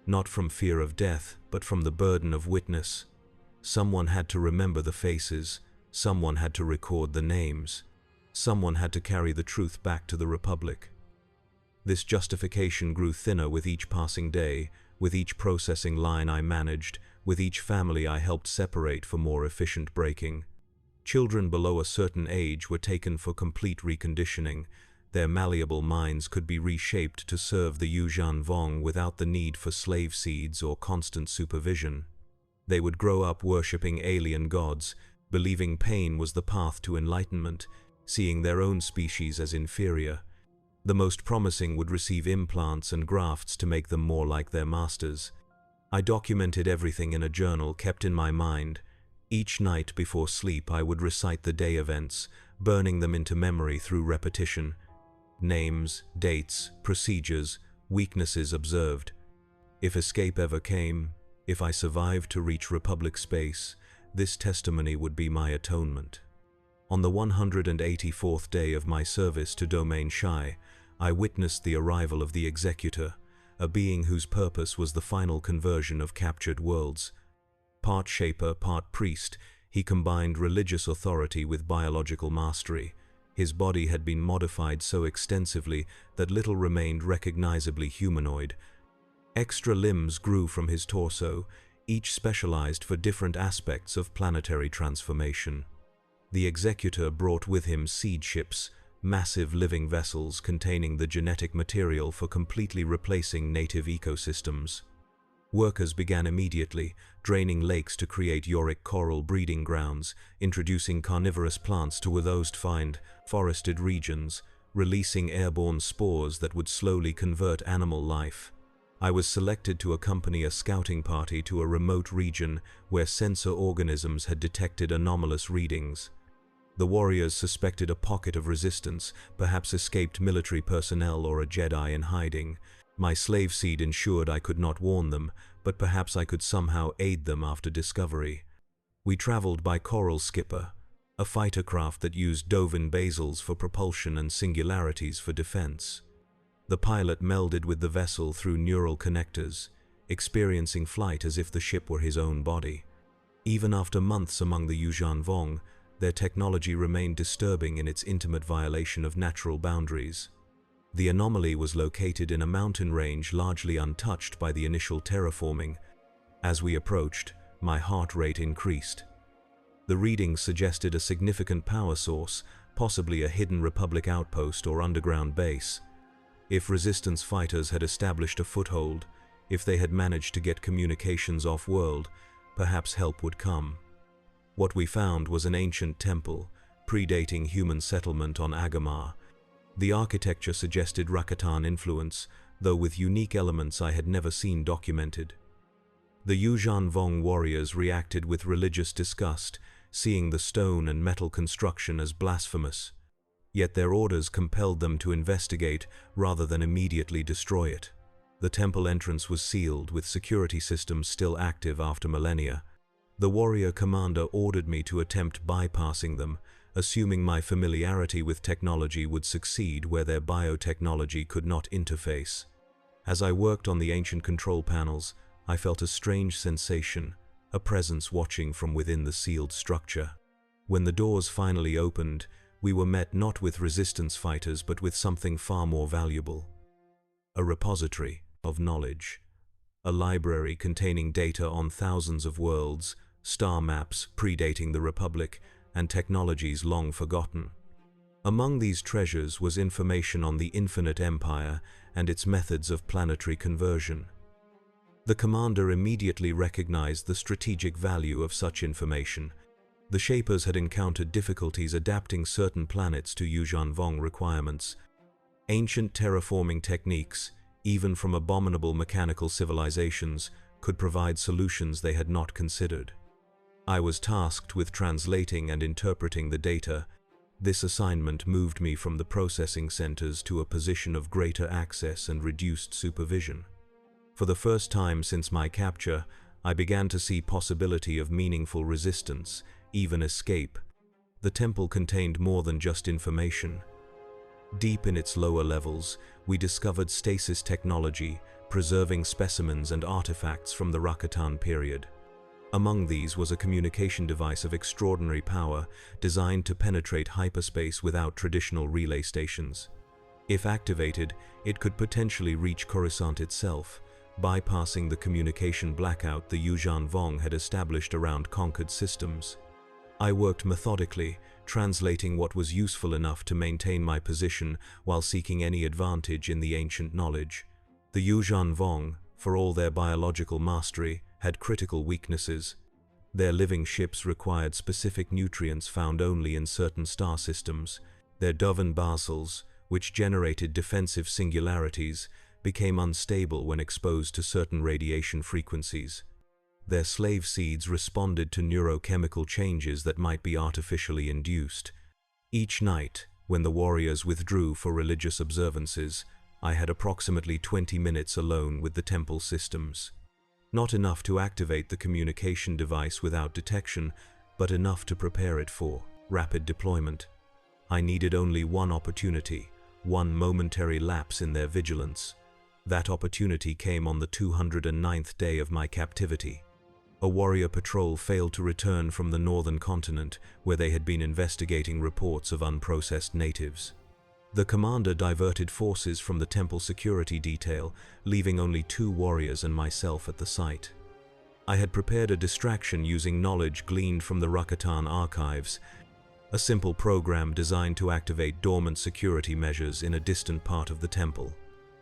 not from fear of death, but from the burden of witness. Someone had to remember the faces, someone had to record the names, someone had to carry the truth back to the Republic. This justification grew thinner with each passing day, with each processing line I managed, with each family I helped separate for more efficient breaking. Children below a certain age were taken for complete reconditioning. Their malleable minds could be reshaped to serve the Yuuzhan Vong without the need for slave seeds or constant supervision. They would grow up worshipping alien gods, believing pain was the path to enlightenment, seeing their own species as inferior. The most promising would receive implants and grafts to make them more like their masters. I documented everything in a journal kept in my mind. Each night before sleep I would recite the day events, burning them into memory through repetition. Names, dates, procedures, weaknesses observed. If escape ever came, if I survived to reach Republic space, this testimony would be my atonement. On the 184th day of my service to Domain Shai, I witnessed the arrival of the Executor, a being whose purpose was the final conversion of captured worlds. Part shaper, part priest, he combined religious authority with biological mastery. His body had been modified so extensively that little remained recognizably humanoid. Extra limbs grew from his torso, each specialized for different aspects of planetary transformation. The Executor brought with him seed ships, massive living vessels containing the genetic material for completely replacing native ecosystems. Workers began immediately, draining lakes to create yorick coral breeding grounds, introducing carnivorous plants to those defined, forested regions, releasing airborne spores that would slowly convert animal life. I was selected to accompany a scouting party to a remote region where sensor organisms had detected anomalous readings. The warriors suspected a pocket of resistance, perhaps escaped military personnel or a Jedi in hiding. My slave seed ensured I could not warn them, but perhaps I could somehow aid them after discovery. We traveled by Coral Skipper, a fighter craft that used Dovin basals for propulsion and singularities for defense. The pilot melded with the vessel through neural connectors, experiencing flight as if the ship were his own body. Even after months among the Yuuzhan Vong, their technology remained disturbing in its intimate violation of natural boundaries. The anomaly was located in a mountain range largely untouched by the initial terraforming. As we approached, my heart rate increased. The readings suggested a significant power source, possibly a hidden Republic outpost or underground base. If Resistance fighters had established a foothold, if they had managed to get communications off-world, perhaps help would come. What we found was an ancient temple, predating human settlement on Agamar. The architecture suggested Rakatan influence, though with unique elements I had never seen documented. The Yuuzhan Vong warriors reacted with religious disgust, seeing the stone and metal construction as blasphemous. Yet their orders compelled them to investigate rather than immediately destroy it. The temple entrance was sealed, with security systems still active after millennia. The warrior commander ordered me to attempt bypassing them, assuming my familiarity with technology would succeed where their biotechnology could not interface. As I worked on the ancient control panels, I felt a strange sensation, a presence watching from within the sealed structure. When the doors finally opened, we were met not with Resistance fighters but with something far more valuable. A repository of knowledge. A library containing data on thousands of worlds, star maps predating the Republic, and technologies long forgotten. Among these treasures was information on the Infinite Empire and its methods of planetary conversion. The commander immediately recognized the strategic value of such information. The Shapers had encountered difficulties adapting certain planets to Yuuzhan Vong requirements. Ancient terraforming techniques, even from abominable mechanical civilizations, could provide solutions they had not considered. I was tasked with translating and interpreting the data. This assignment moved me from the processing centers to a position of greater access and reduced supervision. For the first time since my capture, I began to see possibility of meaningful resistance, even escape. The temple contained more than just information. Deep in its lower levels, we discovered stasis technology, preserving specimens and artifacts from the Rakatan period. Among these was a communication device of extraordinary power, designed to penetrate hyperspace without traditional relay stations. If activated, it could potentially reach Coruscant itself, bypassing the communication blackout the Yuuzhan Vong had established around conquered systems. I worked methodically, translating what was useful enough to maintain my position while seeking any advantage in the ancient knowledge. The Yuuzhan Vong, for all their biological mastery, had critical weaknesses. Their living ships required specific nutrients found only in certain star systems. Their Dovan basils, which generated defensive singularities, became unstable when exposed to certain radiation frequencies. Their slave seeds responded to neurochemical changes that might be artificially induced. Each night, when the warriors withdrew for religious observances, I had approximately 20 minutes alone with the temple systems. Not enough to activate the communication device without detection, but enough to prepare it for rapid deployment. I needed only one opportunity, one momentary lapse in their vigilance. That opportunity came on the 209th day of my captivity. A warrior patrol failed to return from the northern continent, where they had been investigating reports of unprocessed natives. The commander diverted forces from the temple security detail, leaving only 2 warriors and myself at the site. I had prepared a distraction using knowledge gleaned from the Rakatan archives, a simple program designed to activate dormant security measures in a distant part of the temple.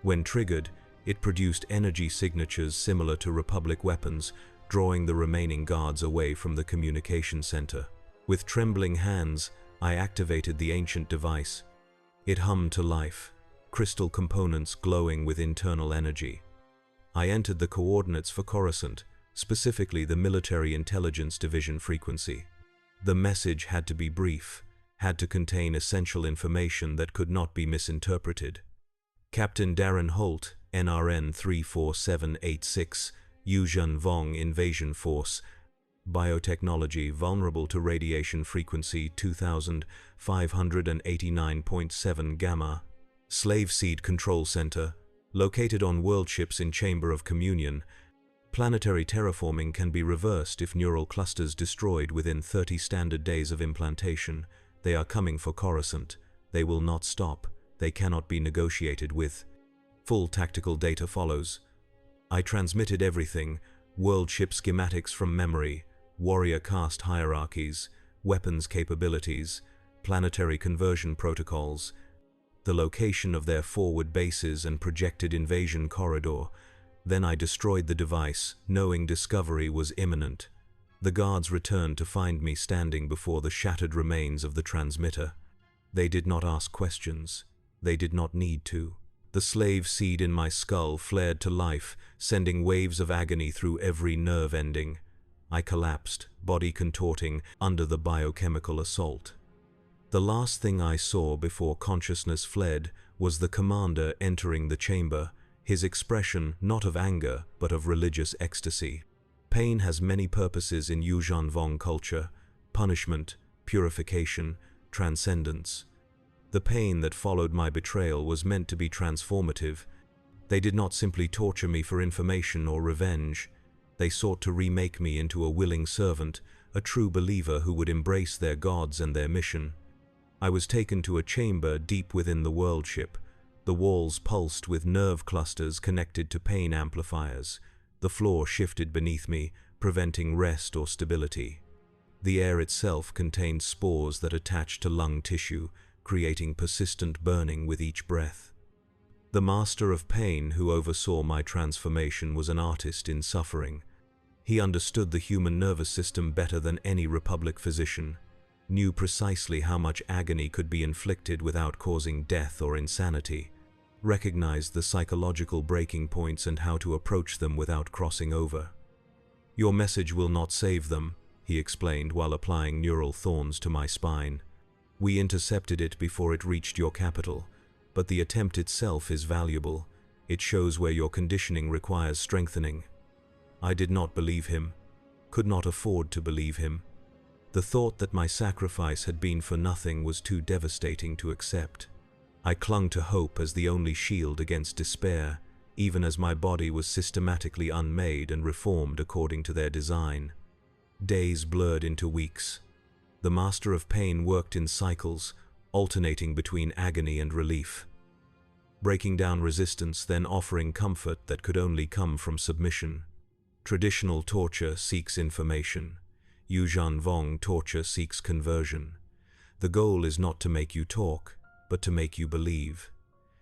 When triggered, it produced energy signatures similar to Republic weapons, drawing the remaining guards away from the communication center. With trembling hands, I activated the ancient device. It hummed to life, crystal components glowing with internal energy. I entered the coordinates for Coruscant, specifically the Military Intelligence Division frequency. The message had to be brief, had to contain essential information that could not be misinterpreted. Captain Darren Holt, NRN 34786, Yuuzhan Vong Invasion Force, biotechnology vulnerable to radiation frequency 2589.7 gamma. Slave Seed Control Center, located on world ships in Chamber of Communion. Planetary terraforming can be reversed if neural clusters destroyed within 30 standard days of implantation. They are coming for Coruscant. They will not stop. They cannot be negotiated with. Full tactical data follows. I transmitted everything: world ship schematics from memory, warrior caste hierarchies, weapons capabilities, planetary conversion protocols, the location of their forward bases and projected invasion corridor. Then I destroyed the device, knowing discovery was imminent. The guards returned to find me standing before the shattered remains of the transmitter. They did not ask questions. They did not need to. The slave seed in my skull flared to life, sending waves of agony through every nerve ending. I collapsed, body contorting, under the biochemical assault. The last thing I saw before consciousness fled was the commander entering the chamber, his expression not of anger, but of religious ecstasy. Pain has many purposes in Yuuzhan Vong culture: punishment, purification, transcendence. The pain that followed my betrayal was meant to be transformative. They did not simply torture me for information or revenge. They sought to remake me into a willing servant, a true believer who would embrace their gods and their mission. I was taken to a chamber deep within the world ship. The walls pulsed with nerve clusters connected to pain amplifiers. The floor shifted beneath me, preventing rest or stability. The air itself contained spores that attached to lung tissue, creating persistent burning with each breath. The master of pain who oversaw my transformation was an artist in suffering. He understood the human nervous system better than any Republic physician, knew precisely how much agony could be inflicted without causing death or insanity, recognized the psychological breaking points and how to approach them without crossing over. "Your message will not save them," he explained while applying neural thorns to my spine. "We intercepted it before it reached your capital, but the attempt itself is valuable. It shows where your conditioning requires strengthening." I did not believe him, could not afford to believe him. The thought that my sacrifice had been for nothing was too devastating to accept. I clung to hope as the only shield against despair, even as my body was systematically unmade and reformed according to their design. Days blurred into weeks. The master of pain worked in cycles, alternating between agony and relief, breaking down resistance, then offering comfort that could only come from submission. Traditional torture seeks information. Yuuzhan Vong torture seeks conversion. The goal is not to make you talk, but to make you believe.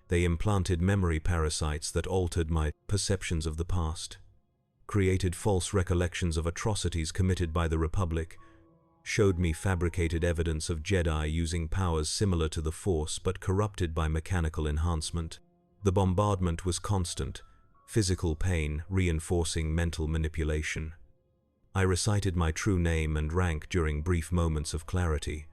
They implanted memory parasites that altered my perceptions of the past, created false recollections of atrocities committed by the Republic, showed me fabricated evidence of Jedi using powers similar to the Force but corrupted by mechanical enhancement. The bombardment was constant, physical pain reinforcing mental manipulation. I recited my true name and rank during brief moments of clarity.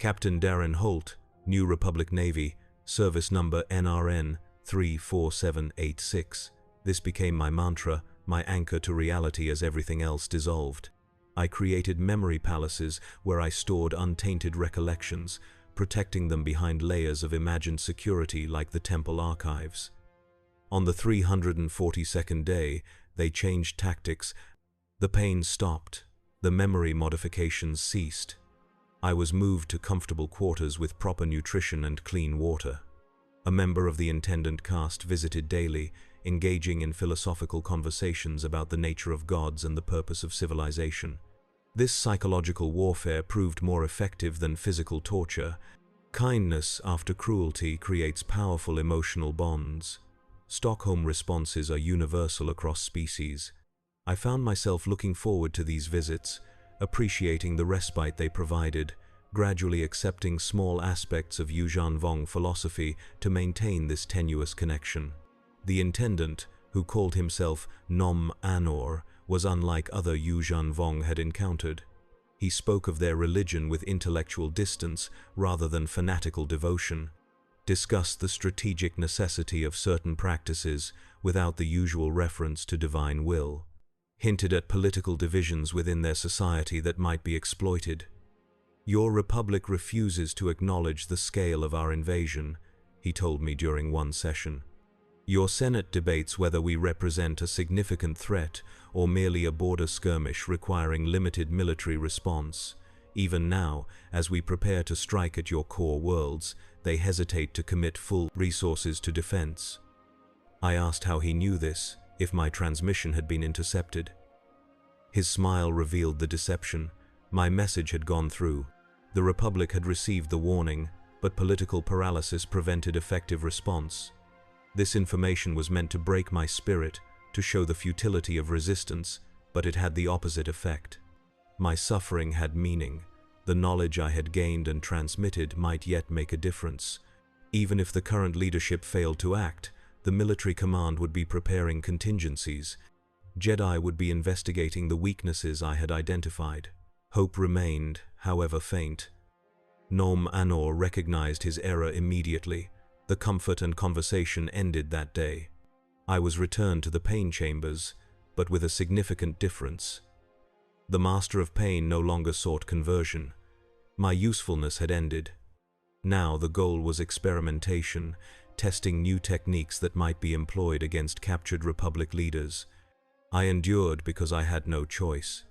Captain Darren Holt, New Republic Navy, service number NRN 34786. This became my mantra, my anchor to reality as everything else dissolved. I created memory palaces where I stored untainted recollections, protecting them behind layers of imagined security like the temple archives. On the 342nd day, they changed tactics. The pain stopped. The memory modifications ceased. I was moved to comfortable quarters with proper nutrition and clean water. A member of the intendant caste visited daily, engaging in philosophical conversations about the nature of gods and the purpose of civilization. This psychological warfare proved more effective than physical torture. Kindness after cruelty creates powerful emotional bonds. Stockholm responses are universal across species. I found myself looking forward to these visits, appreciating the respite they provided, gradually accepting small aspects of Yuuzhan Vong philosophy to maintain this tenuous connection. The intendant, who called himself Nom Anor, was unlike other Yuuzhan Vong had encountered. He spoke of their religion with intellectual distance rather than fanatical devotion, discussed the strategic necessity of certain practices without the usual reference to divine will, hinted at political divisions within their society that might be exploited. "Your republic refuses to acknowledge the scale of our invasion," he told me during one session. "Your Senate debates whether we represent a significant threat or merely a border skirmish requiring limited military response. Even now, as we prepare to strike at your core worlds, they hesitate to commit full resources to defense." I asked how he knew this, if my transmission had been intercepted. His smile revealed the deception. My message had gone through. The Republic had received the warning, but political paralysis prevented effective response. This information was meant to break my spirit, to show the futility of resistance, but it had the opposite effect. My suffering had meaning. The knowledge I had gained and transmitted might yet make a difference. Even if the current leadership failed to act, the military command would be preparing contingencies. Jedi would be investigating the weaknesses I had identified. Hope remained, however faint. Nom Anor recognized his error immediately. The comfort and conversation ended that day. I was returned to the pain chambers, but with a significant difference. The Master of Pain no longer sought conversion. My usefulness had ended. Now the goal was experimentation, testing new techniques that might be employed against captured Republic leaders. I endured because I had no choice.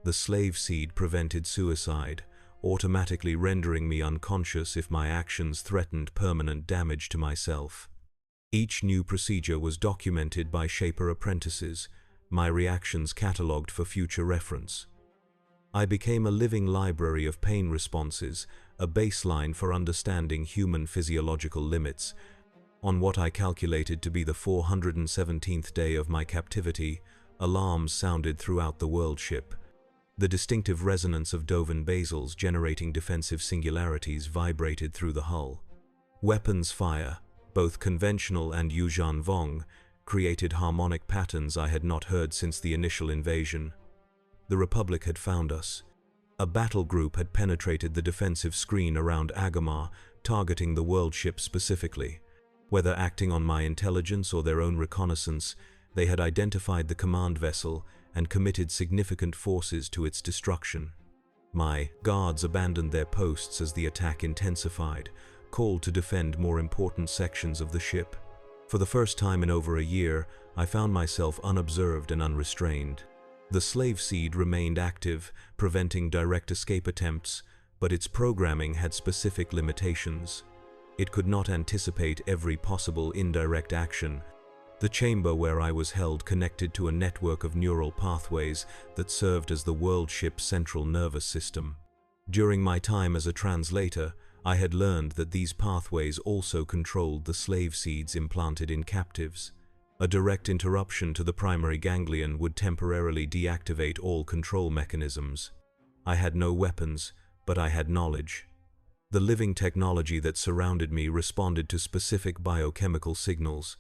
The slave seed prevented suicide, automatically rendering me unconscious if my actions threatened permanent damage to myself. Each new procedure was documented by Shaper apprentices, my reactions catalogued for future reference. I became a living library of pain responses, a baseline for understanding human physiological limits. On what I calculated to be the 417th day of my captivity, alarms sounded throughout the world ship. The distinctive resonance of Dovan basals generating defensive singularities vibrated through the hull. Weapons fire, both conventional and Yuuzhan Vong, created harmonic patterns I had not heard since the initial invasion. The Republic had found us. A battle group had penetrated the defensive screen around Agamar, targeting the world ship specifically. Whether acting on my intelligence or their own reconnaissance, they had identified the command vessel and committed significant forces to its destruction. My guards abandoned their posts as the attack intensified, called to defend more important sections of the ship. For the first time in over a year, I found myself unobserved and unrestrained. The slave seed remained active, preventing direct escape attempts, but its programming had specific limitations. It could not anticipate every possible indirect action. The chamber where I was held connected to a network of neural pathways that served as the world ship's central nervous system. During my time as a translator, I had learned that these pathways also controlled the slave seeds implanted in captives. A direct interruption to the primary ganglion would temporarily deactivate all control mechanisms. I had no weapons, but I had knowledge. The living technology that surrounded me responded to specific biochemical signals.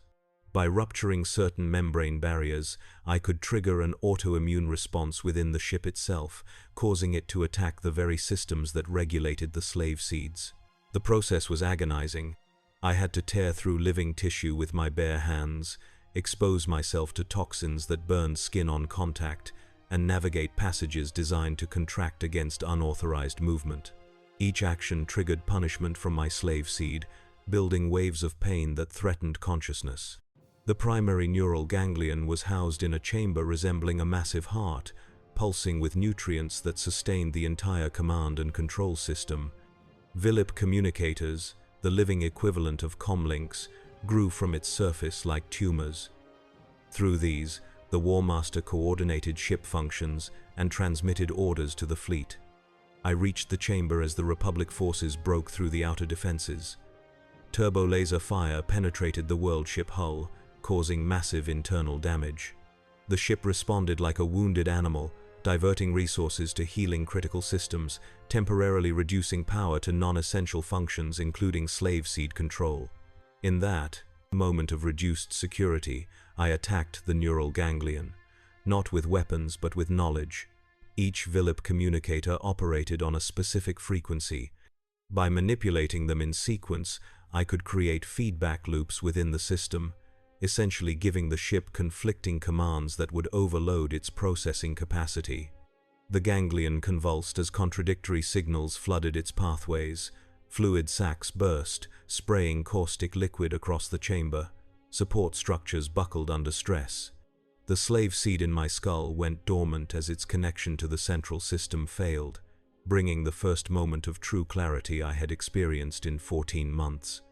By rupturing certain membrane barriers, I could trigger an autoimmune response within the ship itself, causing it to attack the very systems that regulated the slave seeds. The process was agonizing. I had to tear through living tissue with my bare hands, expose myself to toxins that burned skin on contact, and navigate passages designed to contract against unauthorized movement. Each action triggered punishment from my slave seed, building waves of pain that threatened consciousness. The primary neural ganglion was housed in a chamber resembling a massive heart, pulsing with nutrients that sustained the entire command and control system. Vilip communicators, the living equivalent of comlinks, grew from its surface like tumors. Through these, the War Master coordinated ship functions and transmitted orders to the fleet. I reached the chamber as the Republic forces broke through the outer defenses. Turbo-laser fire penetrated the world ship hull, causing massive internal damage. The ship responded like a wounded animal, diverting resources to healing critical systems, temporarily reducing power to non-essential functions including slave seed control. In that moment of reduced security, I attacked the neural ganglion, not with weapons but with knowledge. Each Vilip communicator operated on a specific frequency. By manipulating them in sequence, I could create feedback loops within the system, essentially giving the ship conflicting commands that would overload its processing capacity. The ganglion convulsed as contradictory signals flooded its pathways. Fluid sacs burst, spraying caustic liquid across the chamber. Support structures buckled under stress. The slave seed in my skull went dormant as its connection to the central system failed, bringing the first moment of true clarity I had experienced in 14 months.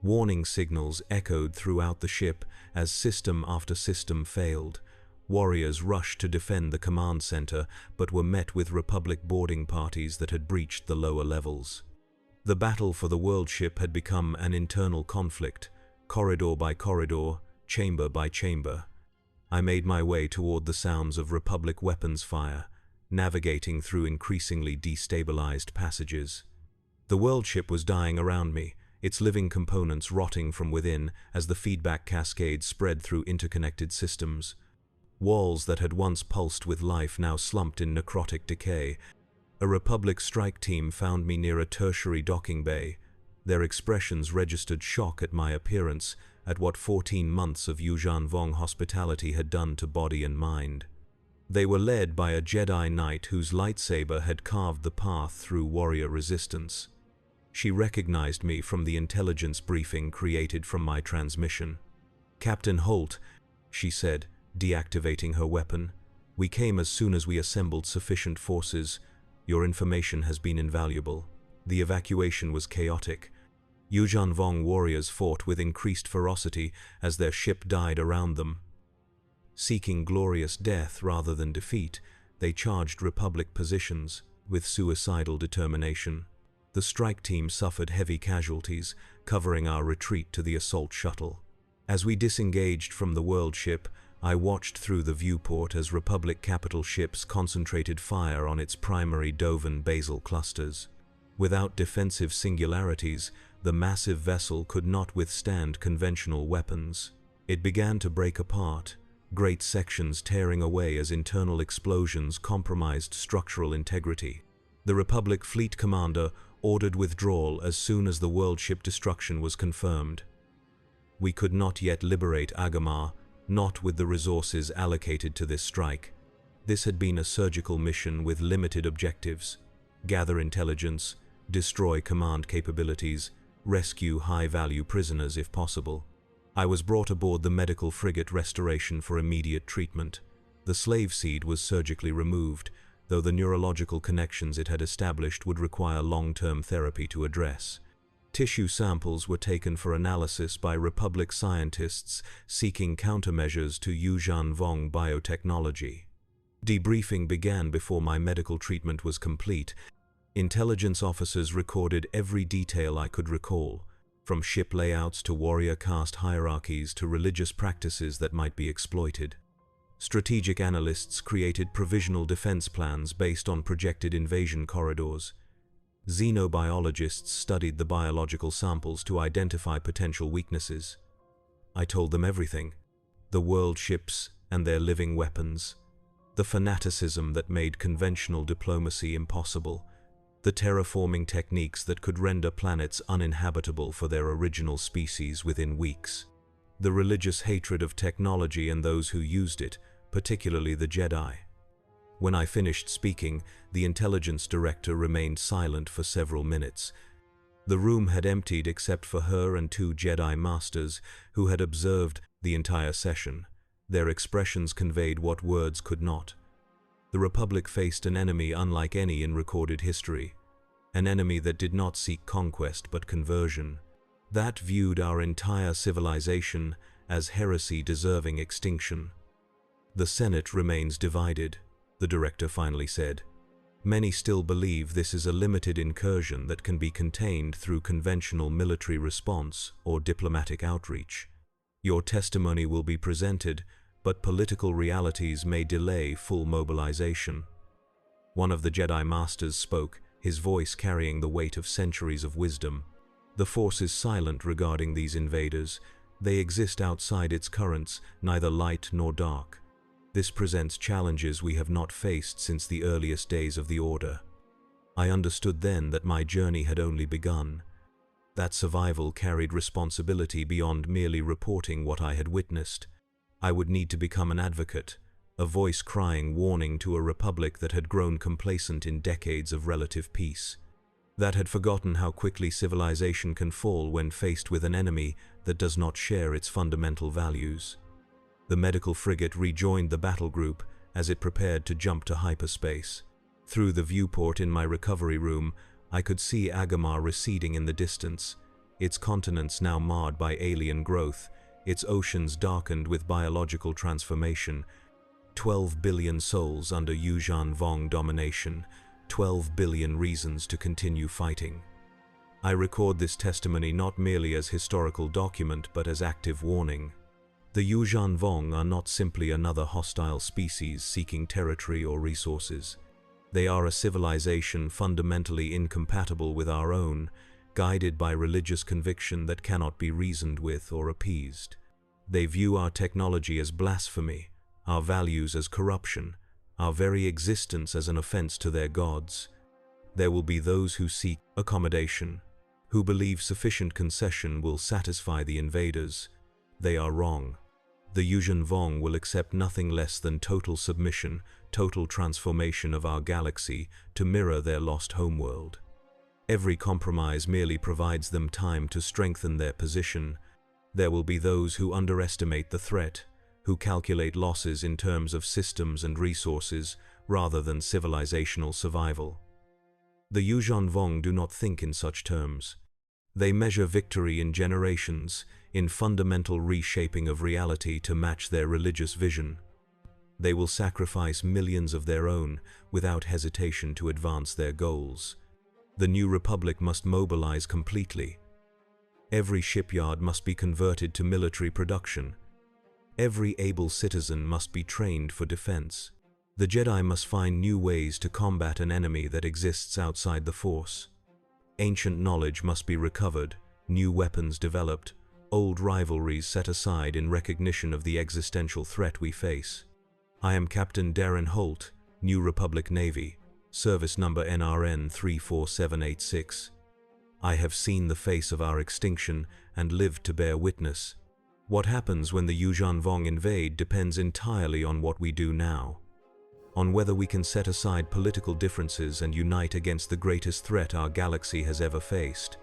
Warning signals echoed throughout the ship as system after system failed. Warriors rushed to defend the command center, but were met with Republic boarding parties that had breached the lower levels. The battle for the world ship had become an internal conflict, corridor by corridor, chamber by chamber. I made my way toward the sounds of Republic weapons fire, navigating through increasingly destabilized passages. The world ship was dying around me, its living components rotting from within as the feedback cascade spread through interconnected systems. Walls that had once pulsed with life now slumped in necrotic decay. A Republic strike team found me near a tertiary docking bay. Their expressions registered shock at my appearance, at what 14 months of Yuuzhan Vong hospitality had done to body and mind. They were led by a Jedi Knight whose lightsaber had carved the path through warrior resistance. She recognized me from the intelligence briefing created from my transmission. "Captain Holt," she said, deactivating her weapon, "we came as soon as we assembled sufficient forces. Your information has been invaluable." The evacuation was chaotic. Yuuzhan Vong warriors fought with increased ferocity as their ship died around them. Seeking glorious death rather than defeat, they charged Republic positions with suicidal determination. The strike team suffered heavy casualties, covering our retreat to the assault shuttle. As we disengaged from the world ship, I watched through the viewport as Republic capital ships concentrated fire on its primary Dovan basal clusters. Without defensive singularities, the massive vessel could not withstand conventional weapons. It began to break apart, great sections tearing away as internal explosions compromised structural integrity. The Republic fleet commander ordered withdrawal as soon as the world ship destruction was confirmed. We could not yet liberate Agamar, not with the resources allocated to this strike. This had been a surgical mission with limited objectives: gather intelligence, destroy command capabilities, rescue high-value prisoners if possible. I was brought aboard the medical frigate Restoration for immediate treatment. The slave seed was surgically removed, though the neurological connections it had established would require long-term therapy to address. Tissue samples were taken for analysis by Republic scientists seeking countermeasures to Yuuzhan Vong biotechnology. Debriefing began before my medical treatment was complete. Intelligence officers recorded every detail I could recall, from ship layouts to warrior caste hierarchies to religious practices that might be exploited. Strategic analysts created provisional defense plans based on projected invasion corridors. Xenobiologists studied the biological samples to identify potential weaknesses. I told them everything: the world ships and their living weapons, the fanaticism that made conventional diplomacy impossible, the terraforming techniques that could render planets uninhabitable for their original species within weeks, the religious hatred of technology and those who used it, particularly the Jedi. When I finished speaking, the intelligence director remained silent for several minutes. The room had emptied except for her and two Jedi masters who had observed the entire session. Their expressions conveyed what words could not. The Republic faced an enemy unlike any in recorded history, an enemy that did not seek conquest but conversion, that viewed our entire civilization as heresy deserving extinction. "The Senate remains divided," the director finally said. "Many still believe this is a limited incursion that can be contained through conventional military response or diplomatic outreach. Your testimony will be presented, but political realities may delay full mobilization." One of the Jedi Masters spoke, his voice carrying the weight of centuries of wisdom. "The Force is silent regarding these invaders. They exist outside its currents, neither light nor dark. This presents challenges we have not faced since the earliest days of the Order. I understood then that my journey had only begun. That survival carried responsibility beyond merely reporting what I had witnessed. I would need to become an advocate, a voice crying warning to a republic that had grown complacent in decades of relative peace, that had forgotten how quickly civilization can fall when faced with an enemy that does not share its fundamental values. The medical frigate rejoined the battle group as it prepared to jump to hyperspace. Through the viewport in my recovery room, I could see Agamar receding in the distance, its continents now marred by alien growth, its oceans darkened with biological transformation. 12 billion souls under Yuuzhan Vong domination, 12 billion reasons to continue fighting. I record this testimony not merely as historical document but as active warning. The Yuuzhan Vong are not simply another hostile species seeking territory or resources. They are a civilization fundamentally incompatible with our own, guided by religious conviction that cannot be reasoned with or appeased. They view our technology as blasphemy, our values as corruption, our very existence as an offense to their gods. There will be those who seek accommodation, who believe sufficient concession will satisfy the invaders. They are wrong. The Yuuzhan Vong will accept nothing less than total submission, total transformation of our galaxy to mirror their lost homeworld. Every compromise merely provides them time to strengthen their position. There will be those who underestimate the threat, who calculate losses in terms of systems and resources rather than civilizational survival. The Yuuzhan Vong do not think in such terms. They measure victory in generations, in fundamental reshaping of reality to match their religious vision. They will sacrifice millions of their own without hesitation to advance their goals. The new republic must mobilize completely. Every shipyard must be converted to military production. Every able citizen must be trained for defense. The Jedi must find new ways to combat an enemy that exists outside the Force. Ancient knowledge must be recovered, new weapons developed, old rivalries set aside in recognition of the existential threat we face. I am Captain Darren Holt, New Republic Navy, service number NRN 34786. I have seen the face of our extinction and lived to bear witness. What happens when the Yuuzhan Vong invade depends entirely on what we do now, on whether we can set aside political differences and unite against the greatest threat our galaxy has ever faced,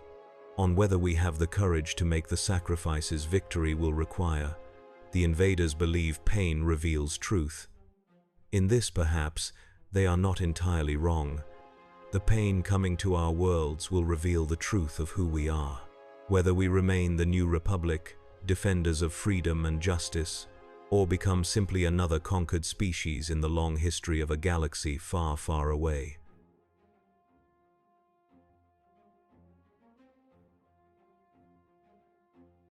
on whether we have the courage to make the sacrifices victory will require. The invaders believe pain reveals truth. In this, perhaps, they are not entirely wrong. The pain coming to our worlds will reveal the truth of who we are. Whether we remain the New Republic, defenders of freedom and justice, or become simply another conquered species in the long history of a galaxy far, far away.